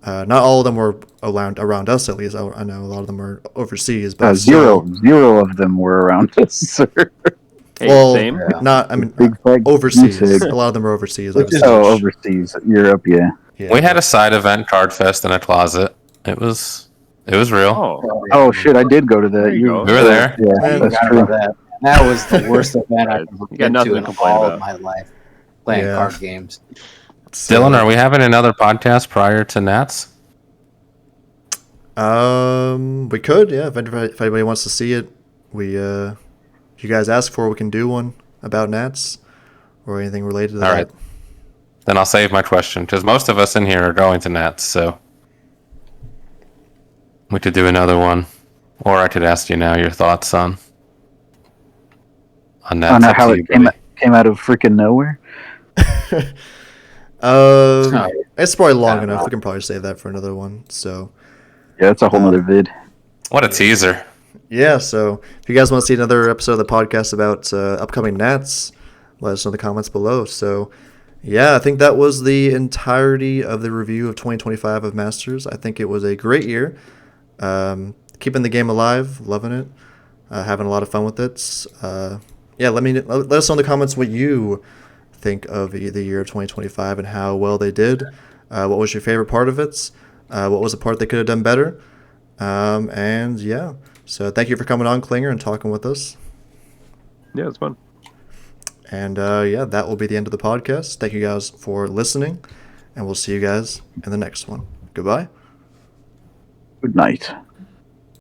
not all of them were around us, at least. I know a lot of them were overseas, but Zero of them were around us, sir. hey, Well, same. not. I mean, Big flag overseas. goose egg. A lot of them are overseas. Which is- Overseas, Europe, yeah. Yeah. We had a side event, Card Fest, in a closet. It was real. Oh, Oh shit, I did go to that. There you go. We were there. Yeah, Man, that's Forgot true. about that. That was the worst event I've ever You got been nothing to to in complain all about. of my life. Playing Yeah. card games. Dylan, are we having another podcast prior to Nats? We could, yeah. If anybody wants to see it, if you guys ask for it, we can do one about Nats or anything related to that. All right. Then I'll save my question, because most of us in here are going to Nats, so we could do another one. Or I could ask you now your thoughts on I Nats. don't know Up how to it you, came buddy. out of freaking nowhere. It's probably long Yeah. enough. We can probably save that for another one. So, Yeah, that's a whole nother vid. What a teaser. yeah. So, if you guys want to see another episode of the podcast about upcoming Nats, let us know in the comments below. So, yeah, I think that was the entirety of the review of 2025 of Masters. I think it was a great year. Keeping the game alive, loving it, having a lot of fun with it. Yeah, let us know in the comments what you think of the year of 2025 and how well they did. What was your favorite part of it? What was the part they could have done better? And yeah, so thank you for coming on, Klinger, and talking with us. Yeah, it's fun. And yeah, that will be the end of the podcast. Thank you guys for listening, and we'll see you guys in the next one. Goodbye. Good night.